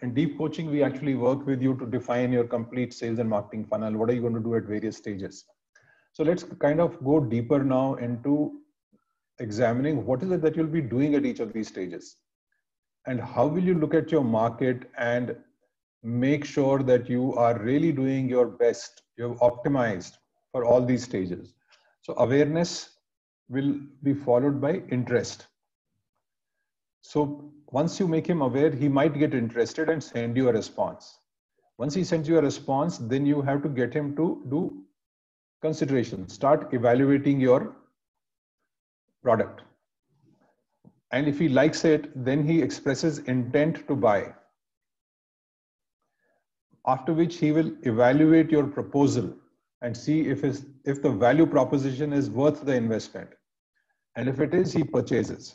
in deep coaching, we actually work with you to define your complete sales and marketing funnel. What are you going to do at various stages? So let's kind of go deeper now into examining what is it that you'll be doing at each of these stages. And how will you look at your market and make sure that you are really doing your best, you've optimized for all these stages. So awareness will be followed by interest. So once you make him aware, he might get interested and send you a response. Once he sends you a response, then you have to get him to do consideration, start evaluating your product. And if he likes it, then he expresses intent to buy. After which he will evaluate your proposal and see if the value proposition is worth the investment. And if it is, he purchases.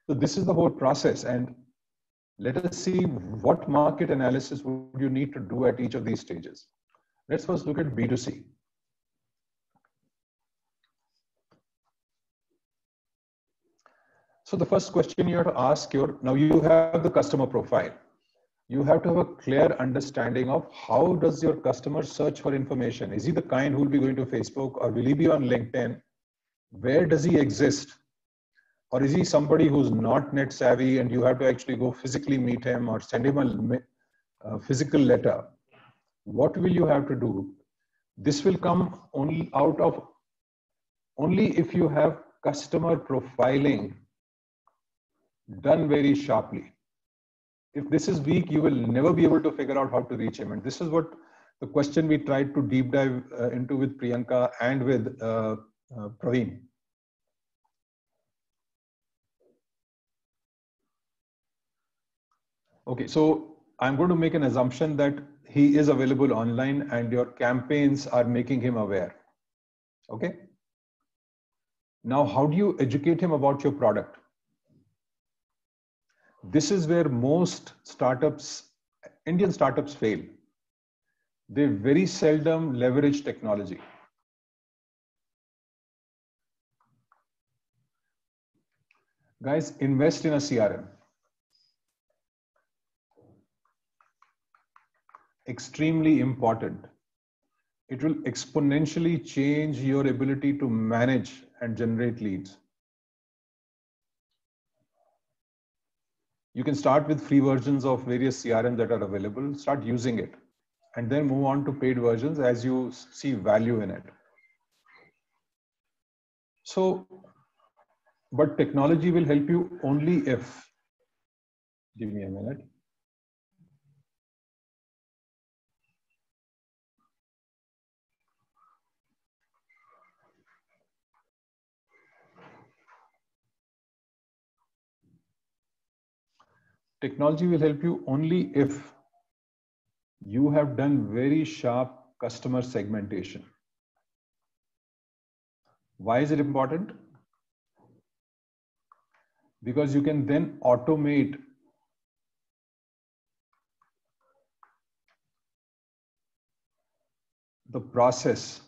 So this is the whole process. And let us see what market analysis would you need to do at each of these stages. Let's first look at B2C. So the first question you have to ask now you have the customer profile. You have to have a clear understanding of how does your customer search for information? Is he the kind who will be going to Facebook, or will he be on LinkedIn? Where does he exist? Or is he somebody who's not net savvy and you have to actually go physically meet him or send him a physical letter? What will you have to do? This will come only if you have customer profiling done very sharply. If this is weak, you will never be able to figure out how to reach him. And this is what the question we tried to deep dive into with Priyanka and with Praveen. Okay, so I'm going to make an assumption that he is available online and your campaigns are making him aware. Okay. Now, how do you educate him about your product? This is where most startups, Indian startups, fail. They very seldom leverage technology. Guys, invest in a CRM. Extremely important. It will exponentially change your ability to manage and generate leads. You can start with free versions of various CRMs that are available, start using it, and then move on to paid versions as you see value in it. So, but technology will help you only if, give me a minute. Technology will help you only if you have done very sharp customer segmentation. Why is it important? Because you can then automate the process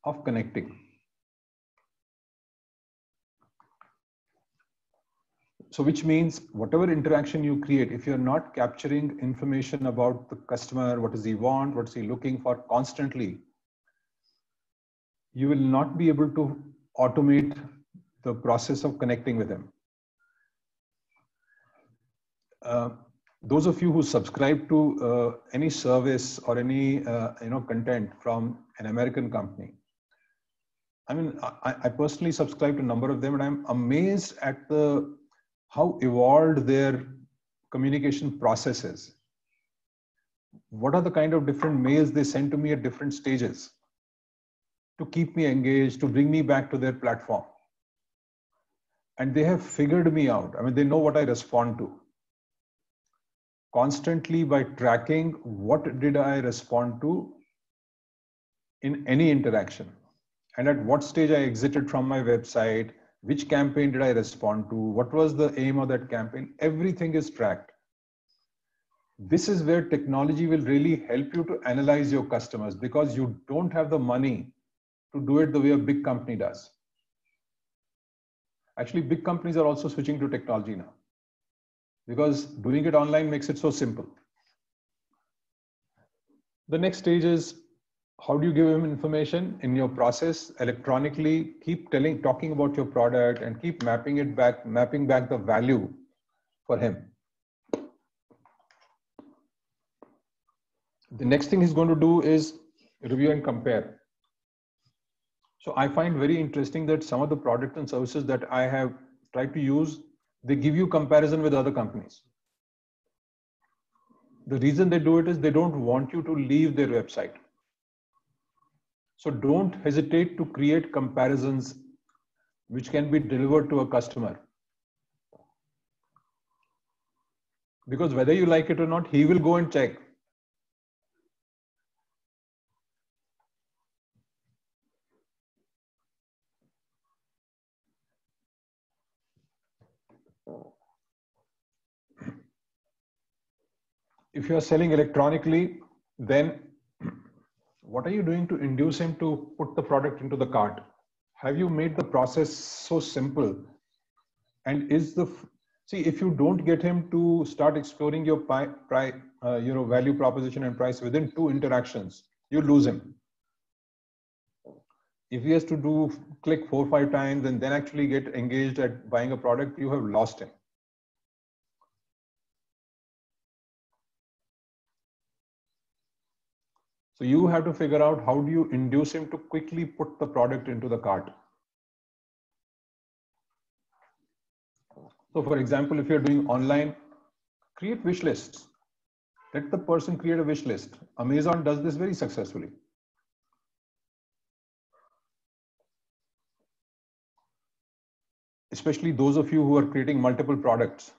of connecting. So which means whatever interaction you create, if you're not capturing information about the customer, what does he want, what's he looking for constantly, you will not be able to automate the process of connecting with him. Those of you who subscribe to any service or any content from an American company, I mean, I personally subscribe to a number of them, and I'm amazed at how evolved their communication process is. What are the kind of different mails they send to me at different stages to keep me engaged, to bring me back to their platform. And they have figured me out. I mean, they know what I respond to. Constantly by tracking what did I respond to in any interaction, and at what stage I exited from my website, which campaign did I respond to, what was the aim of that campaign, everything is tracked. This is where technology will really help you to analyze your customers, because you don't have the money to do it the way a big company does. Actually, big companies are also switching to technology now, because doing it online makes it so simple. The next stage is, how do you give him information in your process electronically? Keep talking about your product and keep mapping back the value for him. The next thing he's going to do is review and compare. So I find very interesting that some of the products and services that I have tried to use, they give you comparison with other companies. The reason they do it is they don't want you to leave their website. So don't hesitate to create comparisons which can be delivered to a customer. Because whether you like it or not, he will go and check. If you are selling electronically, then what are you doing to induce him to put the product into the cart? Have you made the process so simple? And see, if you don't get him to start exploring your value proposition and price within 2 interactions, you lose him. If he has to click 4 or 5 times and then actually get engaged at buying a product, you have lost him. So you have to figure out how do you induce him to quickly put the product into the cart. So for example, if you're doing online, create wish lists. Let the person create a wish list. Amazon does this very successfully. Especially those of you who are creating multiple products,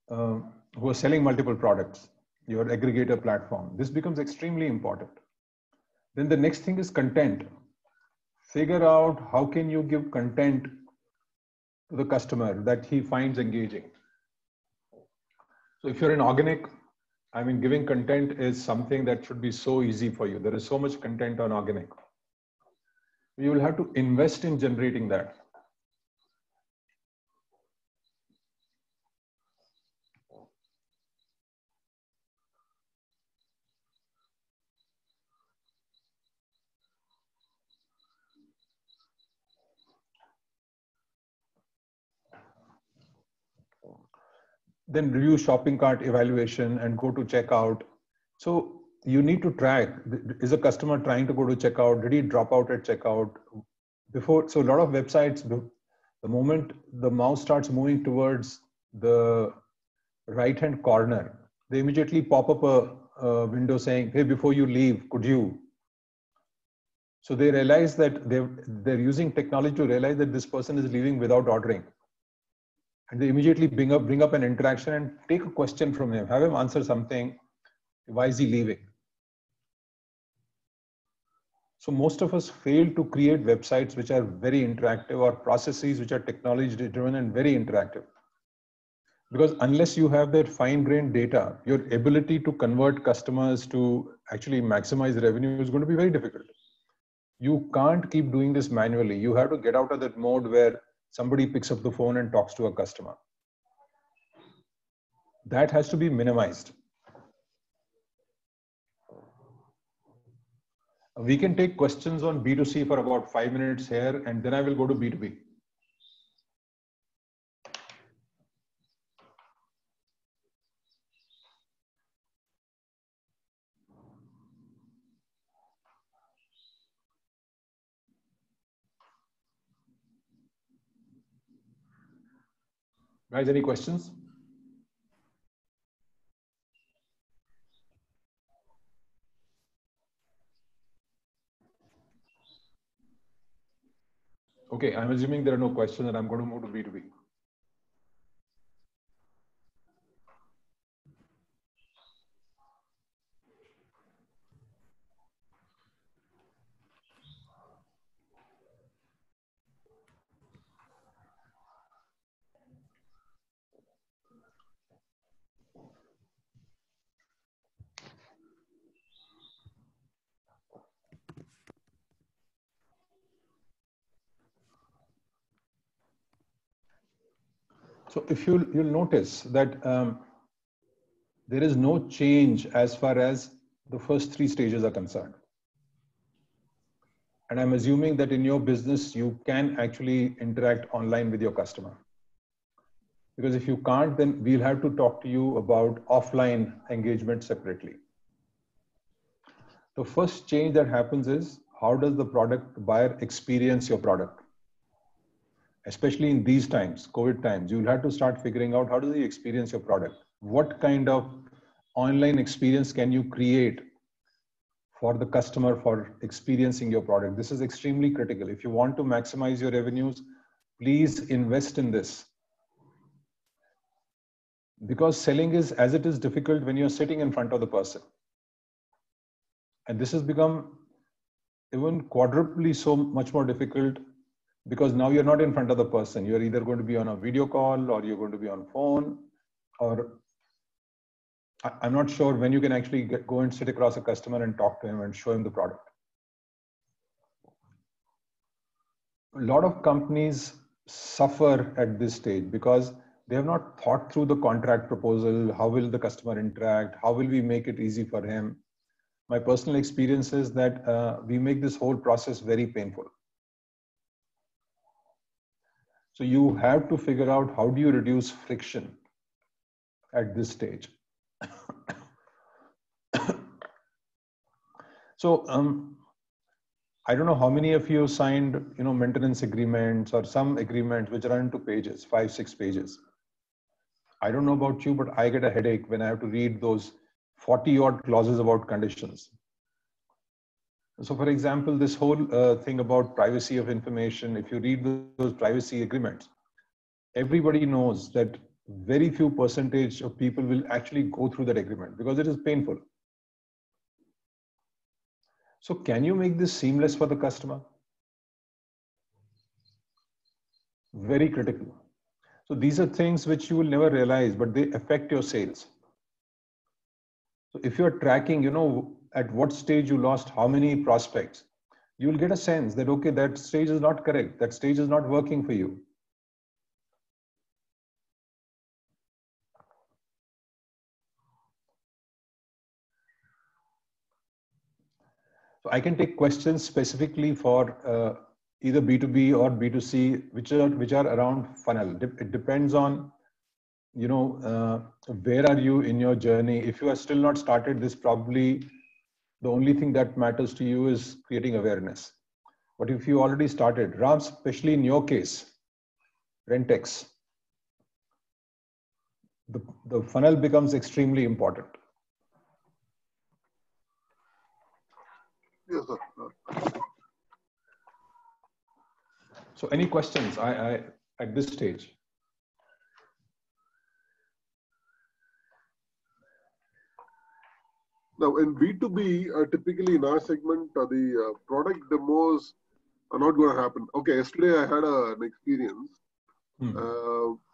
who are selling multiple products, your aggregator platform. This becomes extremely important. Then the next thing is content. Figure out how can you give content to the customer that he finds engaging. So if you're in organic, I mean, giving content is something that should be so easy for you. There is so much content on organic. You will have to invest in generating that. Then review shopping cart evaluation and go to checkout. So you need to track, is a customer trying to go to checkout? Did he drop out at checkout? So a lot of websites, the moment the mouse starts moving towards the right-hand corner, they immediately pop up a window saying, hey, before you leave, could you? So they realize that they're using technology to realize that this person is leaving without ordering. And they immediately bring up an interaction and take a question from him, have him answer something. Why is he leaving? So most of us fail to create websites which are very interactive or processes which are technology driven and very interactive. Because unless you have that fine-grained data, your ability to convert customers to actually maximize revenue is going to be very difficult. You can't keep doing this manually. You have to get out of that mode where somebody picks up the phone and talks to a customer. That has to be minimized. We can take questions on B2C for about 5 minutes here, and then I will go to B2B. Guys, any questions? Okay, I'm assuming there are no questions and I'm going to move to B2B. So if you'll notice that there is no change as far as the first 3 stages are concerned. And I'm assuming that in your business, you can actually interact online with your customer. Because if you can't, then we'll have to talk to you about offline engagement separately. The first change that happens is, how does the product buyer experience your product? Especially in these times, COVID times, you'll have to start figuring out how does he experience your product? What kind of online experience can you create for the customer for experiencing your product? This is extremely critical. If you want to maximize your revenues, please invest in this. Because selling is, as it is difficult when you're sitting in front of the person. And this has become even quadruply so much more difficult because now you're not in front of the person. You're either going to be on a video call or you're going to be on phone, or I'm not sure when you can actually go and sit across a customer and talk to him and show him the product. A lot of companies suffer at this stage because they have not thought through the contract proposal. How will the customer interact? How will we make it easy for him? My personal experience is that we make this whole process very painful. So you have to figure out how do you reduce friction at this stage. So I don't know how many of you signed, maintenance agreements or some agreements which run into pages, 5, 6 pages. I don't know about you, but I get a headache when I have to read those 40 odd clauses about conditions. So for example, this whole thing about privacy of information, if you read those privacy agreements, everybody knows that very few percentage of people will actually go through that agreement because it is painful. So can you make this seamless for the customer? Very critical. So these are things which you will never realize, but they affect your sales. So if you're tracking, at what stage you lost how many prospects, you will get a sense that, okay, that stage is not correct. That stage is not working for you. So I can take questions specifically for either B2B or B2C, which are around funnel. It depends on, where are you in your journey? If you are still not started, this probably the only thing that matters to you is creating awareness. But if you already started, Ram, especially in your case, Rentex, the funnel becomes extremely important. Yes, sir. So any questions at this stage? Now, in B2B, typically in our segment, the product demos are not going to happen. Okay, yesterday I had an experience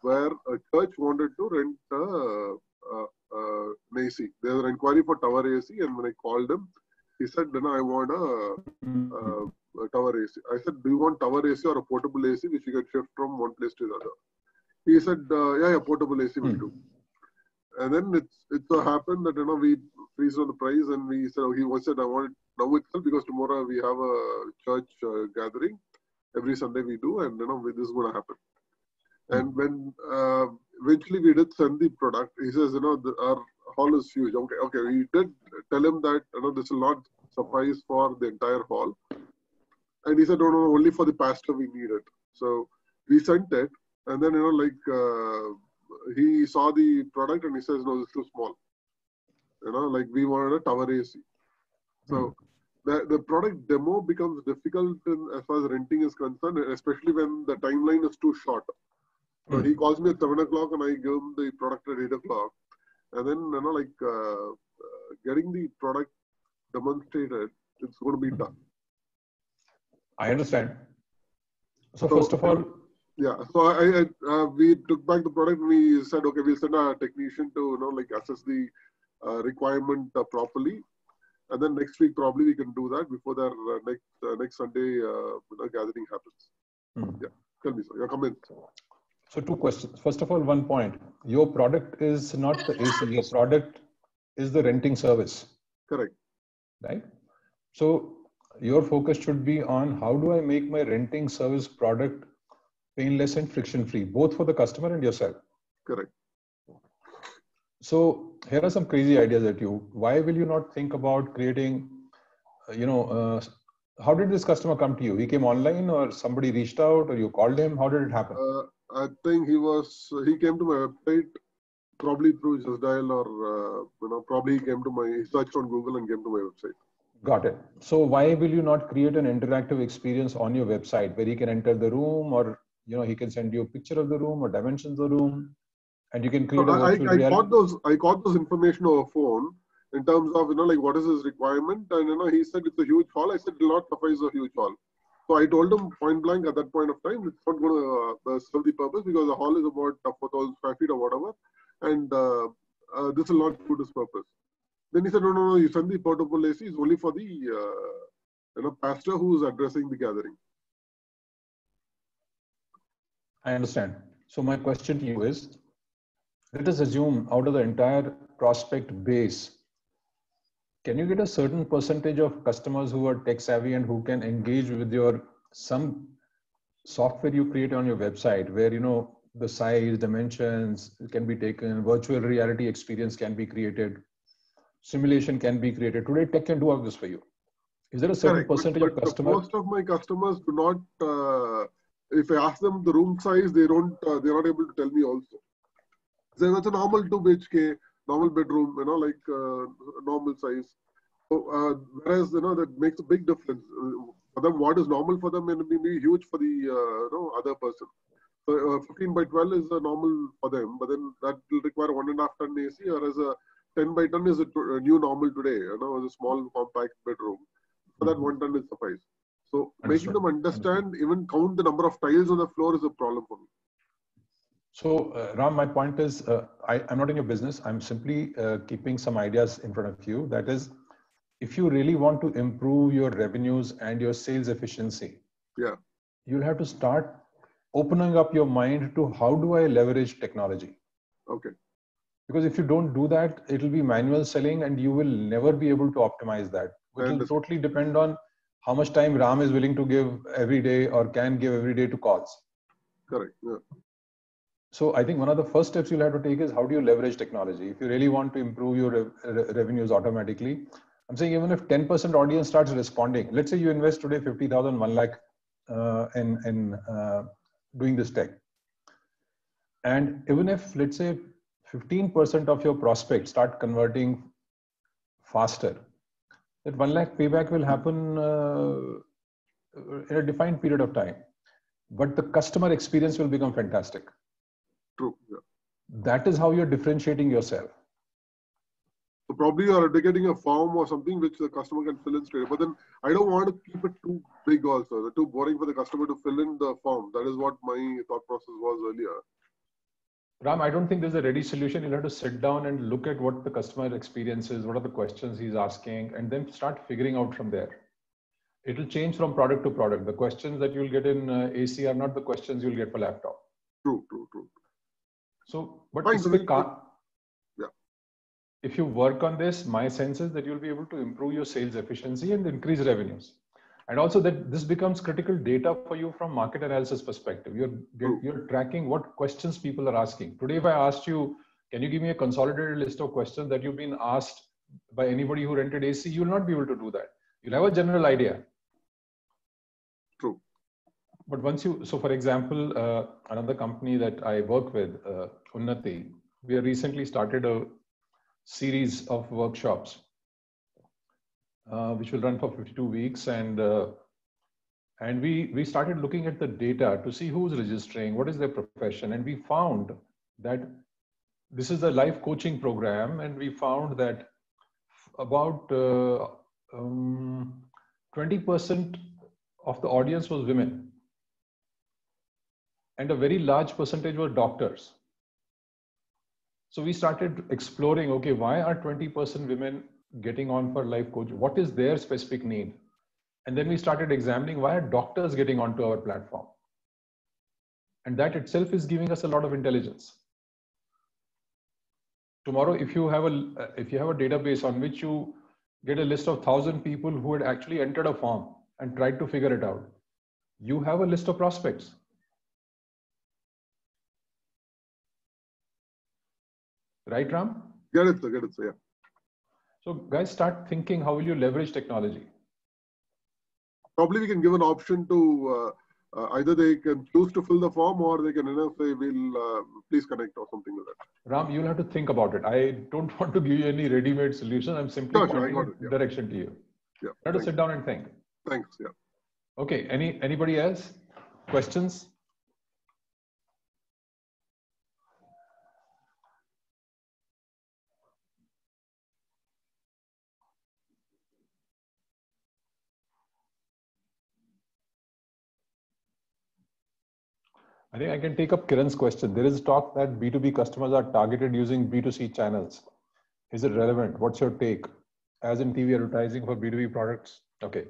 where a church wanted to rent an AC. There was an inquiry for tower AC, and when I called him, he said, I want a tower AC. I said, do you want tower AC or a portable AC which you can shift from one place to the other? He said, yeah, portable AC will do. And then it so happened that we freezed on the price, and we said, he said, I want it now itself because tomorrow we have a church gathering. Every Sunday we do, and this is going to happen. And when eventually we did send the product, he says, our hall is huge. Okay, we did tell him that this will not suffice for the entire hall, and he said, no, only for the pastor we need it. So we sent it, and then he saw the product and he says, no, it's too small. We wanted a tower AC. So the product demo becomes difficult as far as renting is concerned, especially when the timeline is too short. So he calls me at 7 o'clock and I give him the product at 8 o'clock. And then, getting the product demonstrated, it's going to be done. I understand. So first of all, yeah. So we took back the product and we said, okay, we'll send a technician to, assess the requirement properly. And then next week, probably we can do that before their next Sunday gathering happens. Yeah. Tell me, sir, your comments. So 2 questions. First of all, 1 point. Your product is not the AC. Your product is the renting service. Correct. Right? So your focus should be on how do I make my renting service product painless and friction-free, both for the customer and yourself. Correct. So here are some crazy ideas at you. Why will you not think about creating, how did this customer come to you? He came online or somebody reached out or you called him? How did it happen? I think he came to my website probably through JustDial or, probably he searched on Google and came to my website. Got it. So why will you not create an interactive experience on your website where he can enter the room or, he can send you a picture of the room or dimensions of the room and you can create a virtual reality? I got those information over phone in terms of, what is his requirement. And, he said it's a huge hall. I said it will not suffice a huge hall. So I told him point blank at that point of time, it's not going to serve the purpose because the hall is about 4,000 square feet or whatever. And this will not do this purpose. Then he said, no, you send the portable AC is only for the pastor who is addressing the gathering. I understand. So my question to you is, let us assume out of the entire prospect base, can you get a certain percentage of customers who are tech savvy and who can engage with some software you create on your website where, the size, dimensions can be taken, virtual reality experience can be created, simulation can be created. Today, tech can do all this for you. Is there a certain percentage of customers? Most of my customers do not, if I ask them the room size, they're not able to tell me also. So it's a normal 2 BHK, normal bedroom, normal size. So, whereas, that makes a big difference. For them, what is normal for them may be huge for the, other person. So, 15 by 12 is normal for them, but then that will require 1.5 ton AC, whereas a 10 by 10 is a new normal today, as a small compact bedroom. For that 1 ton will suffice. So, making them understand, even count the number of tiles on the floor is a problem for me. So, Ram, my point is, I'm not in your business. I'm simply keeping some ideas in front of you. That is, if you really want to improve your revenues and your sales efficiency, you'll have to start opening up your mind to how do I leverage technology? Okay. Because if you don't do that, it'll be manual selling and you will never be able to optimize that. It will totally depend on how much time Ram is willing to give every day or can give every day to calls. Correct. Yeah. So I think one of the first steps you'll have to take is how do you leverage technology? If you really want to improve your revenues automatically, I'm saying even if 10% audience starts responding, let's say you invest today 50,000, 1 lakh in doing this tech. And even if, let's say, 15% of your prospects start converting faster, that 1 lakh payback will happen in a defined period of time. But the customer experience will become fantastic. True. Yeah. That is how you're differentiating yourself. So probably you are dedicating a form or something which the customer can fill in straight. But then I don't want to keep it too big also, too boring for the customer to fill in the form. That is what my thought process was earlier. Ram, I don't think there's a ready solution. You'll have to sit down and look at what the customer experience is, what are the questions he's asking, and then start figuring out from there. It will change from product to product. The questions that you'll get in AC are not the questions you'll get for laptop. True. So, but Fine, if you work on this, my sense is that you'll be able to improve your sales efficiency and increase revenues. And also that this becomes critical data for you from market analysis perspective. You're tracking what questions people are asking. Today, if I asked you, can you give me a consolidated list of questions that you've been asked by anybody who rented AC? You'll not be able to do that. You'll have a general idea. True. But once you, so for example, another company that I work with, Unnati, we have recently started a series of workshops, which will run for 52 weeks. And we started looking at the data to see who's registering, what is their profession. And we found that this is a life coaching program. And we found that about 20% of the audience was women. And a very large percentage were doctors. So we started exploring, okay, why are 20% women getting on for life coaching? What is their specific need? And then we started examining why are doctors getting onto our platform? And that itself is giving us a lot of intelligence. Tomorrow, if you have a database on which you get a list of 1,000 people who had actually entered a form and tried to figure it out, you have a list of prospects. Right, Ram? Get it, sir, yeah. So guys, start thinking, how will you leverage technology? Probably we can give an option to either they can choose to fill the form or they can say, we'll please connect or something like that. Ram, you'll have to think about it. I don't want to give you any ready-made solution. I'm simply pointing direction to you. Yeah. You have to sit down and think. Thanks, yeah. Okay, anybody else? Questions? I think I can take up Kiran's question. There is talk that B2B customers are targeted using B2C channels. Is it relevant? What's your take? As in TV advertising for B2B products? Okay.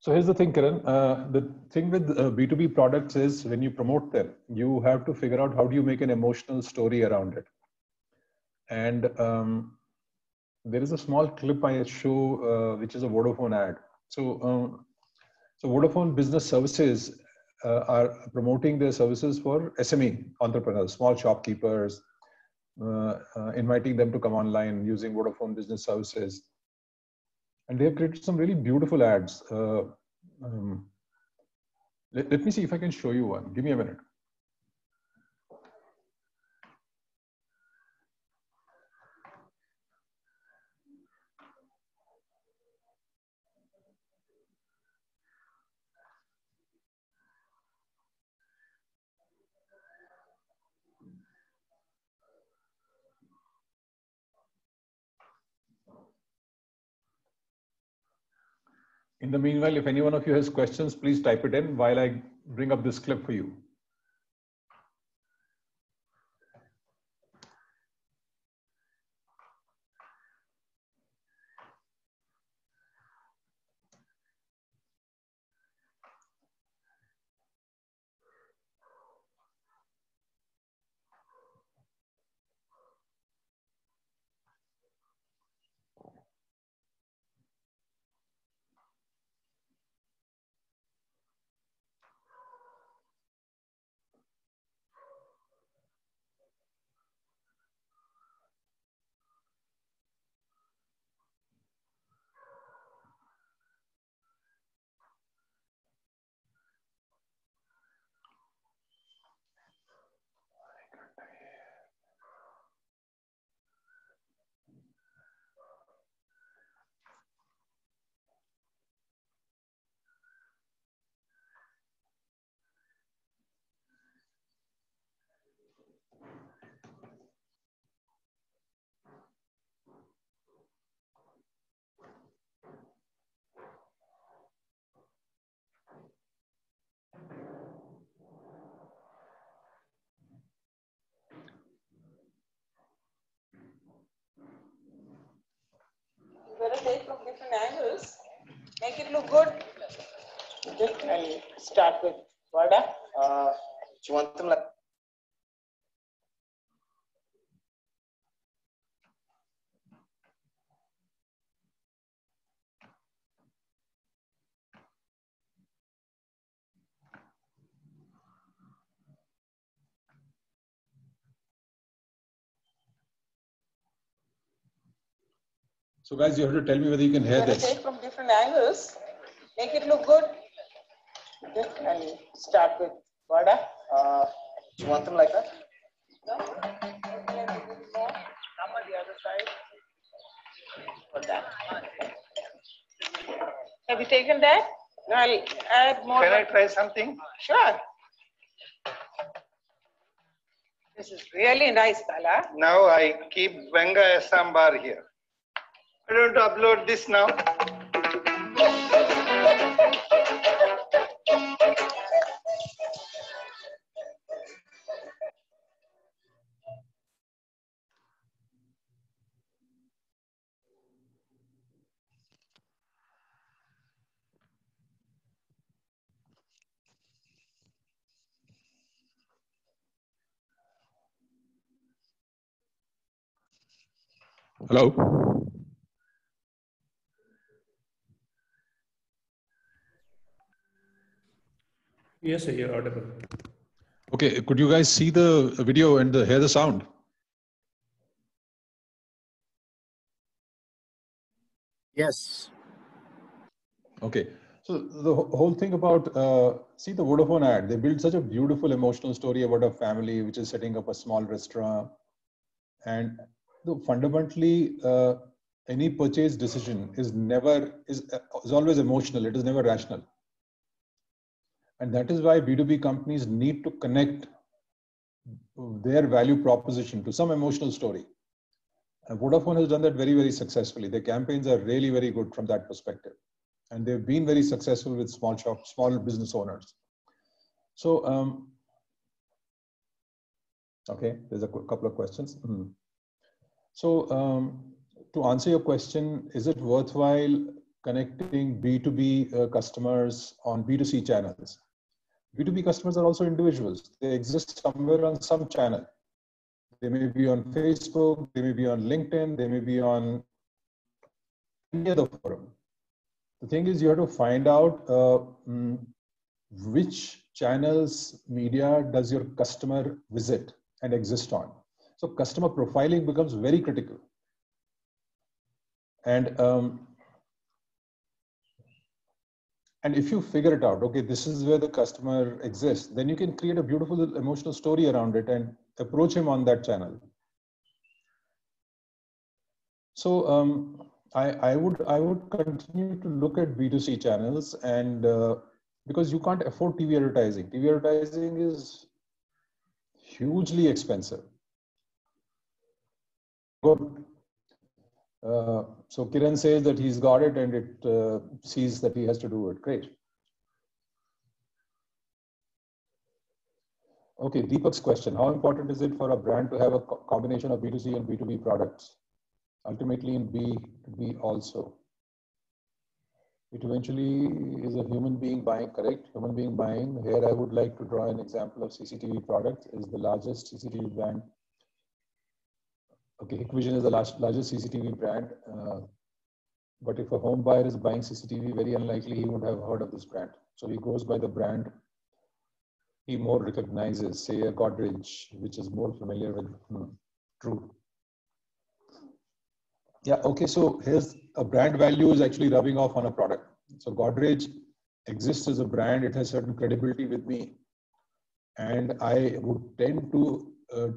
So here's the thing, Kiran. The thing with B2B products is when you promote them, you have to figure out how do you make an emotional story around it. And there is a small clip I show, which is a Vodafone ad. So Vodafone Business Services are promoting their services for SME entrepreneurs, small shopkeepers, inviting them to come online using Vodafone Business Services. And they have created some really beautiful ads. Let me see if I can show you one. Give me a minute. In the meanwhile, if any one of you has questions, please type it in while I bring up this clip for you. Let us take from different angles. Make it look good. Okay, and start with Vada. So guys, you have to tell me whether you can hear this. Take from different angles. Make it look good. Okay, and start with Vada. You want them like that? No? Come on the other side. For that. Have you taken that? No, I'll add more. Can I try something? Sure. This is really nice, Bala. Now I keep Venga Sambar here. I don't upload this now. Hello? Yes, sir, you're audible. Okay, could you guys see the video and hear the sound? Yes. Okay, so the whole thing about, see the Vodafone ad, they built such a beautiful emotional story about a family which is setting up a small restaurant. And fundamentally, any purchase decision is always emotional, it is never rational. And that is why B2B companies need to connect their value proposition to some emotional story. And Vodafone has done that very, very successfully. Their campaigns are really very good from that perspective. And they've been very successful with small business owners. So, okay, there's a couple of questions. So, to answer your question, is it worthwhile connecting B2B customers on B2C channels? B2B customers are also individuals. They exist somewhere on some channel. They may be on Facebook, they may be on LinkedIn, they may be on any other forum. The thing is, you have to find out which channels, media does your customer visit and exist on. So customer profiling becomes very critical. And if you figure it out, okay, this is where the customer exists, then you can create a beautiful emotional story around it and approach him on that channel. So I would continue to look at B2C channels, and because you can't afford TV advertising. TV advertising is hugely expensive. Good. So Kiran says that he's got it and it sees that he has to do it. Great. Okay, Deepak's question. How important is it for a brand to have a combination of B2C and B2B products? Ultimately in B2B also. It eventually is a human being buying, correct? Human being buying. Here I would like to draw an example of CCTV product. Is the largest CCTV brand. Okay, Hikvision is the largest CCTV brand. But if a home buyer is buying CCTV, very unlikely he would have heard of this brand. So he goes by the brand he more recognizes, say a Godrej, which is more familiar with. True. Yeah, okay, so here's a brand value is actually rubbing off on a product. So Godrej exists as a brand, it has certain credibility with me. And I would tend to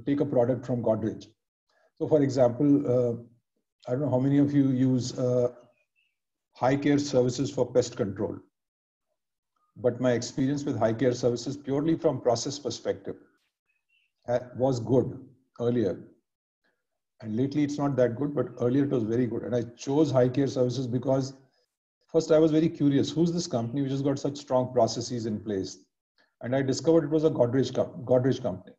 take a product from Godrej. So for example, I don't know how many of you use High Care services for pest control. But my experience with High Care services purely from process perspective was good earlier. And lately it's not that good, but earlier it was very good. And I chose High Care services because first I was very curious, who's this company which has got such strong processes in place? And I discovered it was a Godrej company.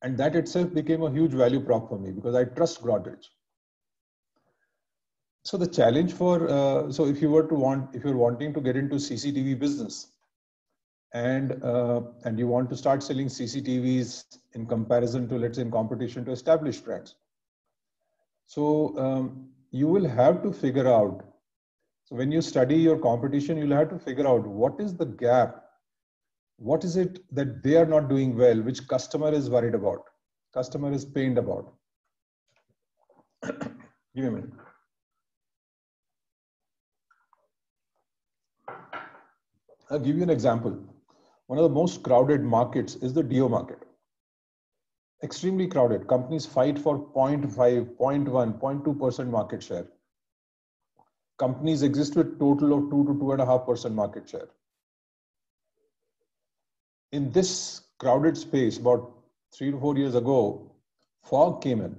And that itself became a huge value prop for me because I trust Godrej. So the challenge for, so if you're wanting to get into CCTV business and you want to start selling CCTVs in comparison to, let's say, in competition to established brands. So you will have to figure out, so when you study your competition, you'll have to figure out what is the gap, what is it that they are not doing well, which customer is worried about, customer is pained about. Give me a minute. I'll give you an example. One of the most crowded markets is the DO market. Extremely crowded. Companies fight for 0.5, 0.1, 0.2% market share. Companies exist with total of 2 to 2.5% market share. In this crowded space, about 3 to 4 years ago, Fog came in.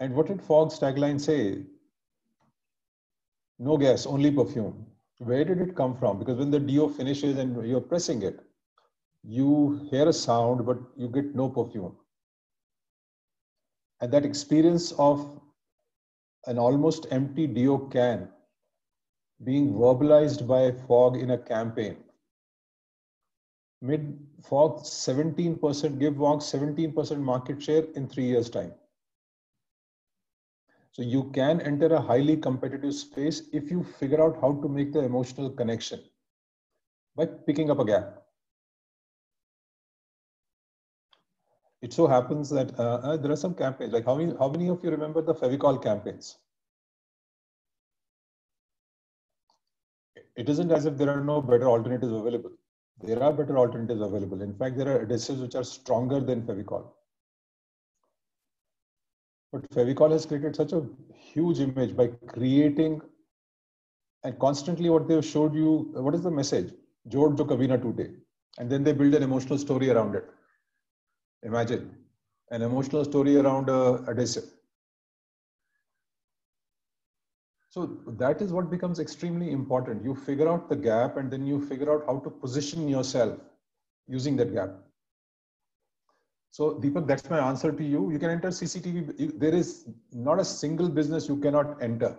And what did Fog's tagline say? No gas, only perfume. Where did it come from? Because when the DO finishes and you're pressing it, you hear a sound, but you get no perfume. And that experience of an almost empty DO can being verbalized by Fog in a campaign made Fog 17%, give Fog 17% market share in 3 years' time. So you can enter a highly competitive space if you figure out how to make the emotional connection by picking up a gap. It so happens that there are some campaigns, like how many of you remember the Fevicol campaigns? It isn't as if there are no better alternatives available. There are better alternatives available. In fact, there are adhesives which are stronger than Fevicol. But Fevicol has created such a huge image by creating, and constantly what they've showed you, what is the message? Jod jo kabhi na toote. And then they build an emotional story around it. Imagine an emotional story around adhesive. So that is what becomes extremely important. You figure out the gap and then you figure out how to position yourself using that gap. So Deepak, that's my answer to you. You can enter CCTV. There is not a single business you cannot enter.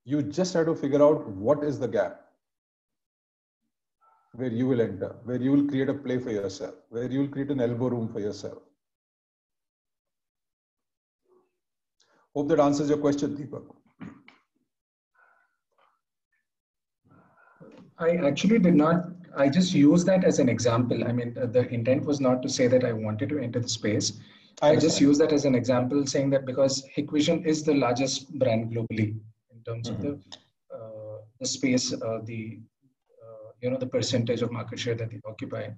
You just have to figure out what is the gap where you will enter, where you will create a play for yourself, where you will create an elbow room for yourself. Hope that answers your question, Deepak. I actually did not, I just used that as an example. I mean, the intent was not to say that I wanted to enter the space. I just used that as an example, saying that because Hikvision is the largest brand globally in terms of the space, the percentage of market share that they occupy.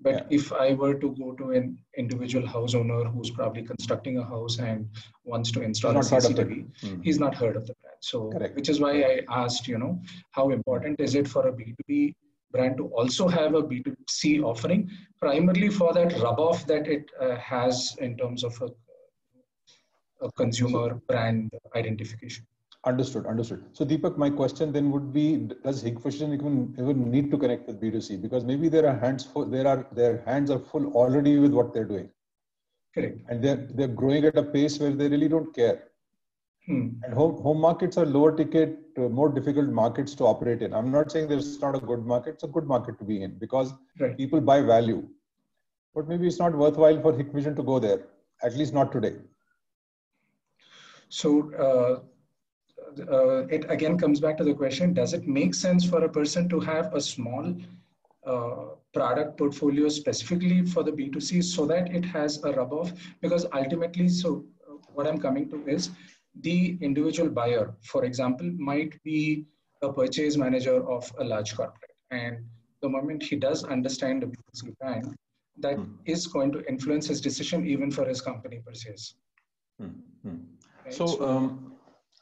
But if I were to go to an individual house owner who's probably constructing a house and wants to install a CCTV, he's not heard of the brand. So, which is why I asked, how important is it for a B2B brand to also have a B2C offering, primarily for that rub-off that it has in terms of a consumer brand identification. Understood. So Deepak, my question then would be, does Hikvision even need to connect with B2C? Because maybe their hands are full already with what they're doing. Correct. And they're growing at a pace where they really don't care. And home markets are lower ticket, more difficult markets to operate in. I'm not saying there's not a good market. It's a good market to be in because people buy value. But maybe it's not worthwhile for Hikvision to go there, at least not today. So it again comes back to the question, does it make sense for a person to have a small product portfolio specifically for the B2C so that it has a rub-off? Because ultimately, so what I'm coming to is the individual buyer, for example, might be a purchase manager of a large corporate. And the moment he does understand the B2C brand, that is going to influence his decision even for his company purchase. Right?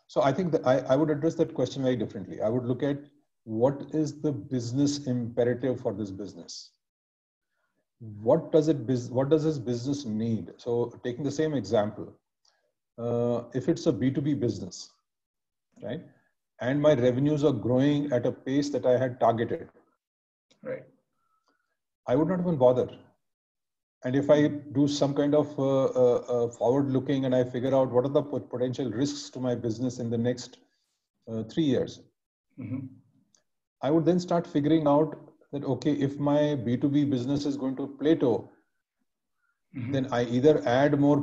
So I think that I would address that question very differently. I would look at what is the business imperative for this business? What does this business need? So taking the same example, if it's a B2B business, right? And my revenues are growing at a pace that I had targeted. Right. I would not even bother. And if I do some kind of forward looking and I figure out what are the potential risks to my business in the next 3 years, I would then start figuring out that, okay, if my B2B business is going to plateau, then I either add more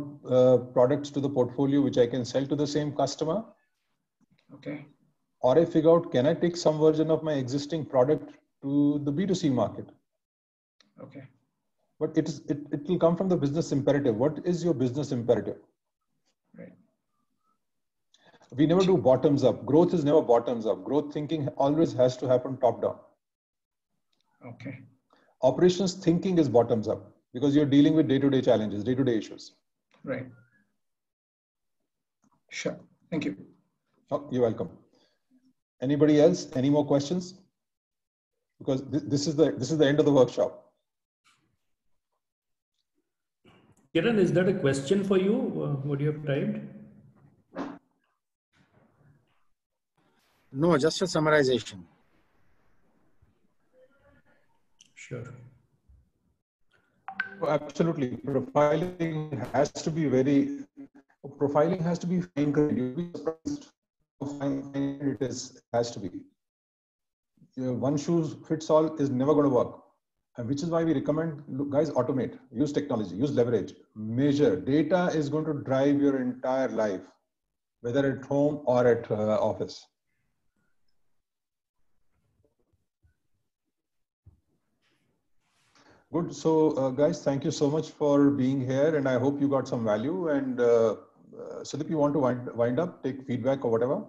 products to the portfolio which I can sell to the same customer. Okay. Or I figure out, can I take some version of my existing product to the B2C market? Okay. But it will come from the business imperative. What is your business imperative? Right. We never do bottoms up. Growth is never bottoms up. Growth thinking always has to happen top down. Okay. Operations thinking is bottoms up because you're dealing with day-to-day challenges, day-to-day issues. Right. Sure. Thank you. Oh, you're welcome. Anybody else? Any more questions? Because this is the end of the workshop. Kiran, is that a question for you? What you have typed? No, just a summarization. Sure. Oh, absolutely. Profiling has to be fine-grained. You'll be surprised how fine-grained it has to be. One shoe fits all is never going to work. And which is why we recommend, look, guys, automate, use technology, use leverage, measure. Data is going to drive your entire life, whether at home or at office. Good. So, guys, thank you so much for being here, and I hope you got some value. And Sudeep, you want to wind up, take feedback or whatever?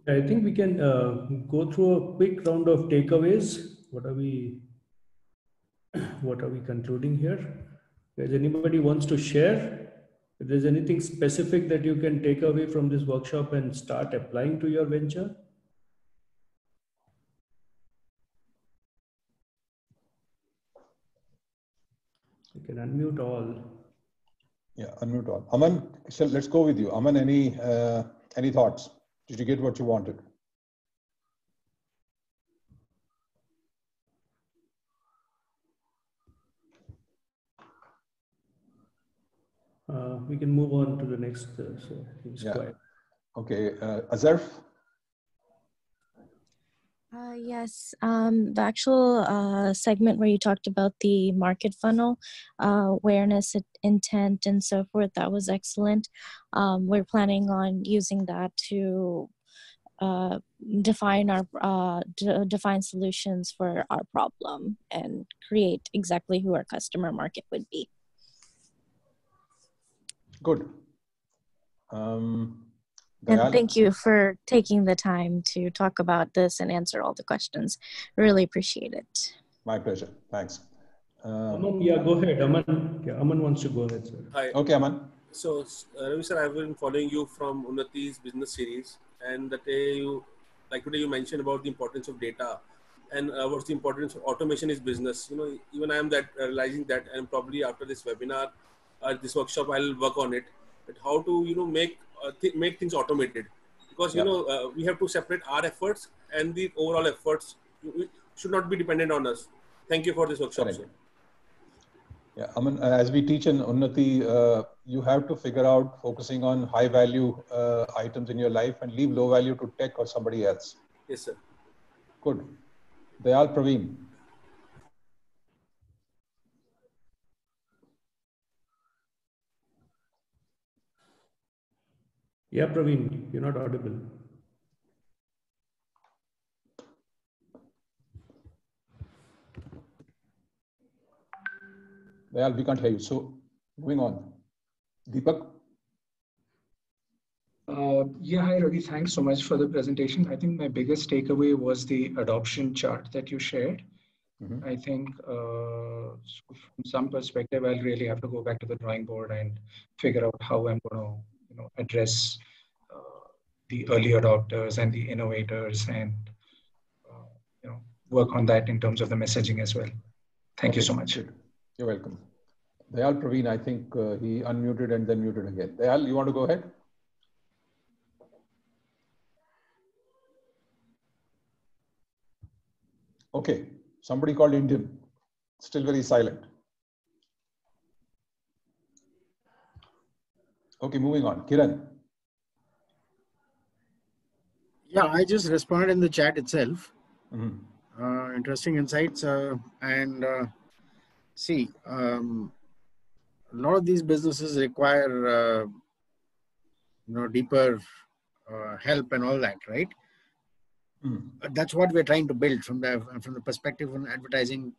I think we can go through a quick round of takeaways. What are we concluding here? If anybody wants to share, if there's anything specific that you can take away from this workshop and start applying to your venture. You can unmute all. Yeah, unmute all. Aman, let's go with you. Aman, any thoughts? Did you get what you wanted? We can move on to the next. So it's quiet. Okay, Azarf. Yes, the actual segment where you talked about the market funnel, awareness, intent, and so forth, that was excellent. We're planning on using that to define solutions for our problem and create exactly who our customer market would be. Good. And thank you for taking the time to talk about this and answer all the questions. Really appreciate it. My pleasure. Thanks. Aman, yeah, go ahead. Aman wants to go ahead, sir. Hi. Okay, Aman. So, Ravi sir, I've been following you from Unnati's business series, and today you mentioned about the importance of data and what's the importance of automation is business. You know, even I am realizing that, and probably after this webinar, this workshop, I'll work on it. But how to make things automated, because we have to separate our efforts and the overall efforts should not be dependent on us. Thank you for this workshop, sir. Yeah, Aman, as we teach in Unnati, you have to figure out focusing on high value items in your life and leave low value to tech or somebody else. Yes, sir. Good. Dayal Praveen. Yeah, Praveen, you're not audible. Dayal, we can't hear you. So moving on. Deepak? Yeah, hi Ravi, thanks so much for the presentation. I think my biggest takeaway was the adoption chart that you shared. I think from some perspective, I'll really have to go back to the drawing board and figure out how I'm going to address the early adopters and the innovators and work on that in terms of the messaging as well. Thank you so much. You're welcome. Dayal Praveen, I think he unmuted and then muted again. Dayal, you want to go ahead? Okay, somebody called Indian. Still very silent. Okay, moving on. Kiran. Yeah, I just responded in the chat itself. Mm-hmm. Interesting insights. See, a lot of these businesses require deeper help and all that, right? That's what we're trying to build from the perspective of an advertising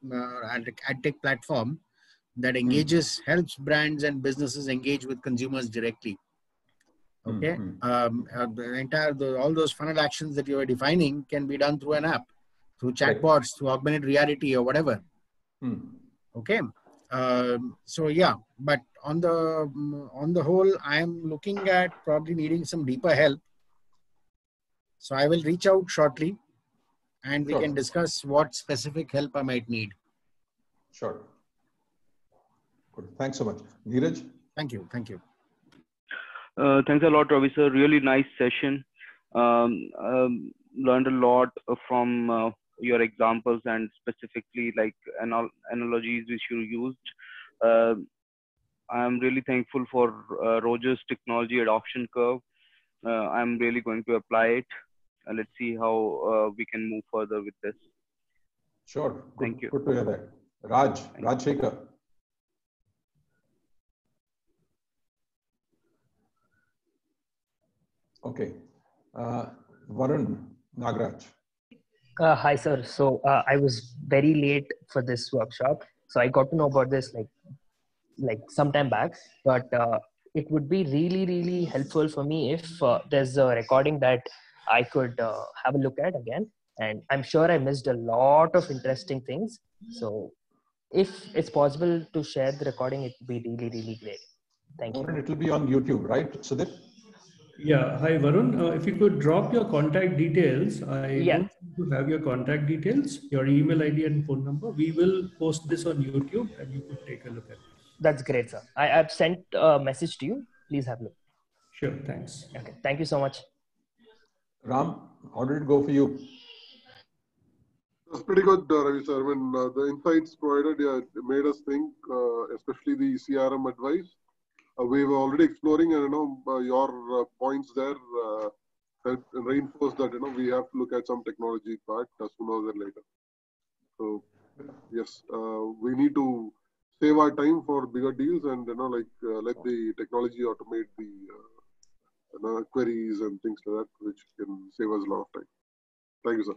ad tech platform that engages, helps brands and businesses engage with consumers directly. Okay, all those funnel actions that you are defining can be done through an app, through chatbots, through augmented reality or whatever. Okay, so yeah, but on the whole, I am looking at probably needing some deeper help. So I will reach out shortly, and we can discuss what specific help I might need. Sure. Good. Thanks so much, Neeraj. Thank you. Thank you. Thanks a lot, Ravi sir. Really nice session. Learned a lot from your examples and specifically like analogies which you used. I'm really thankful for Roger's technology adoption curve. I'm really going to apply it. Let's see how we can move further with this. Sure. Thank you. Good to hear that. Raj Shekhar. Okay. Varun Nagraj. Hi, sir. So I was very late for this workshop. So I got to know about this like some time back, but it would be really, really helpful for me if there's a recording that I could have a look at again. And I'm sure I missed a lot of interesting things. So if it's possible to share the recording, it would be really, really great. Thank you. It will be on YouTube, right, Sudhir? Yeah. Hi, Varun. If you could drop your contact details, I don't want to have your contact details, your email ID and phone number. We will post this on YouTube and you could take a look at it. That's great, sir. I've sent a message to you. Please have a look. Sure. Thanks. Okay. Thank you so much. Ram, how did it go for you? That's pretty good, Ravi sir. I mean, the insights provided made us think, especially the CRM advice. We were already exploring, and your points there reinforce that we have to look at some technology part sooner than later. So yes, we need to save our time for bigger deals, and let the technology automate the queries and things like that, which can save us a lot of time. Thank you, sir.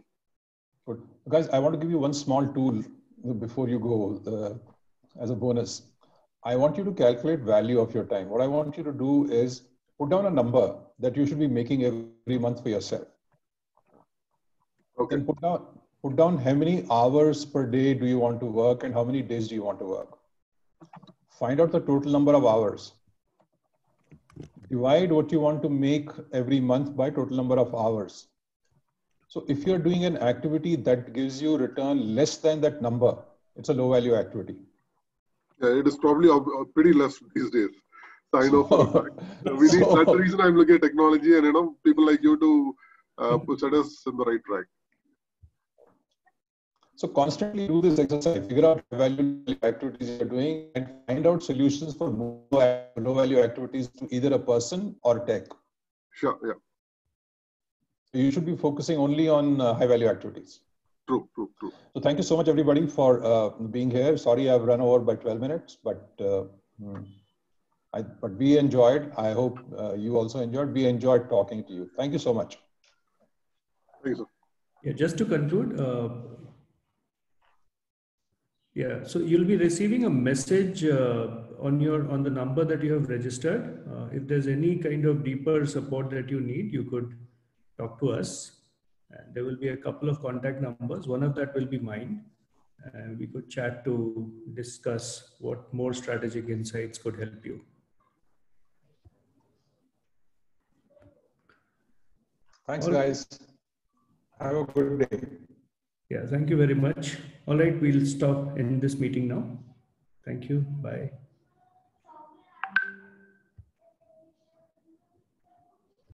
Good. Guys, I want to give you one small tool before you go as a bonus. I want you to calculate value of your time. What I want you to do is put down a number that you should be making every month for yourself. Okay. And put down how many hours per day do you want to work and how many days do you want to work. Find out the total number of hours. Divide what you want to make every month by total number of hours. So if you're doing an activity that gives you return less than that number, it's a low value activity. Yeah, it is probably pretty less these days. So I know for a fact. That's the reason I'm looking at technology and people like you to set us in the right track. So constantly do this exercise, figure out value activities you're doing and find out solutions for low value activities to either a person or tech. Sure, yeah. You should be focusing only on high value activities. True. So thank you so much, everybody, for being here. Sorry, I've run over by 12 minutes, but we enjoyed. I hope you also enjoyed. We enjoyed talking to you. Thank you so much. Thank you, sir. Yeah, just to conclude, so you'll be receiving a message on the number that you have registered. If there's any kind of deeper support that you need, you could talk to us. And there will be a couple of contact numbers. One of that will be mine. And we could chat to discuss what more strategic insights could help you. Thanks, guys. Have a good day. Yeah, thank you very much. All right, we'll stop in this meeting now. Thank you. Bye.